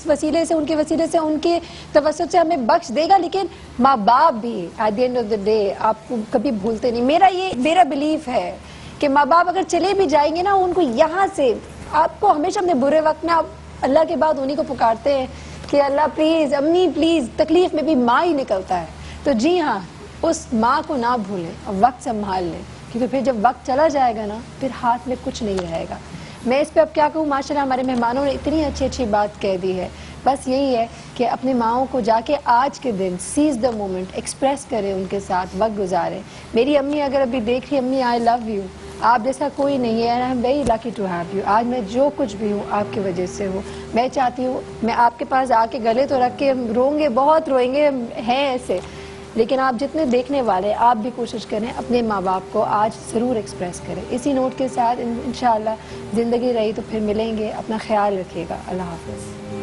وسیلے سے، ان کے وسیلے سے، ان کے توسط سے ہمیں بخش دے گا. لیکن ماں باپ بھی at the end of the day آپ کو کبھی بھولتے نہیں. میرا بلیف ہے کہ ماں باپ اگر چلے بھی جائیں گے نا، ان کو یہاں سے آپ کو ہمیشہ اپنے برے وقت میں آپ اللہ کے بعد انہی کو پکارتے ہیں کہ اللہ پلیز، امی پلیز. تکلیف میں بھی ماں ہی نکلتا ہے. تو جی ہاں، اس ماں کو نہ بھولیں اور وقت سنبھال لیں، کیونکہ پھر جب وقت چلا جائے گا نا، پھر ہاتھ میں کچھ نہیں رہے گا. میں اس پہ اب کیا کہوں، ماشاءاللہ ہمارے مہمانوں نے اتنی اچھی بات کہہ دی ہے. بس یہی ہے کہ اپنے ماؤں کو جا کے آج کے دن سیز دا مومنٹ، ایکسپریس کریں، ان کے ساتھ وقت گزاریں. میری امی اگر ابھی دیکھ رہی، امی آئی لو یو، آپ جیسا کوئی نہیں ہے. I am very lucky to have you. آج میں جو کچھ بھی ہوں آپ کی وجہ سے ہوں. میں چاہتی ہوں میں آپ کے پاس آ کے گلے تو رکھ کے روں گے، بہت روئیں گے، ہیں ایسے، لیکن آپ جتنے دیکھنے والے آپ بھی کوشش کریں اپنے ماں باپ کو آج ضرور ایکسپریس کریں. اسی نوٹ کے ساتھ انشاءاللہ زندگی رہی تو پھر ملیں گے. اپنا خیال رکھیے گا. اللہ حافظ.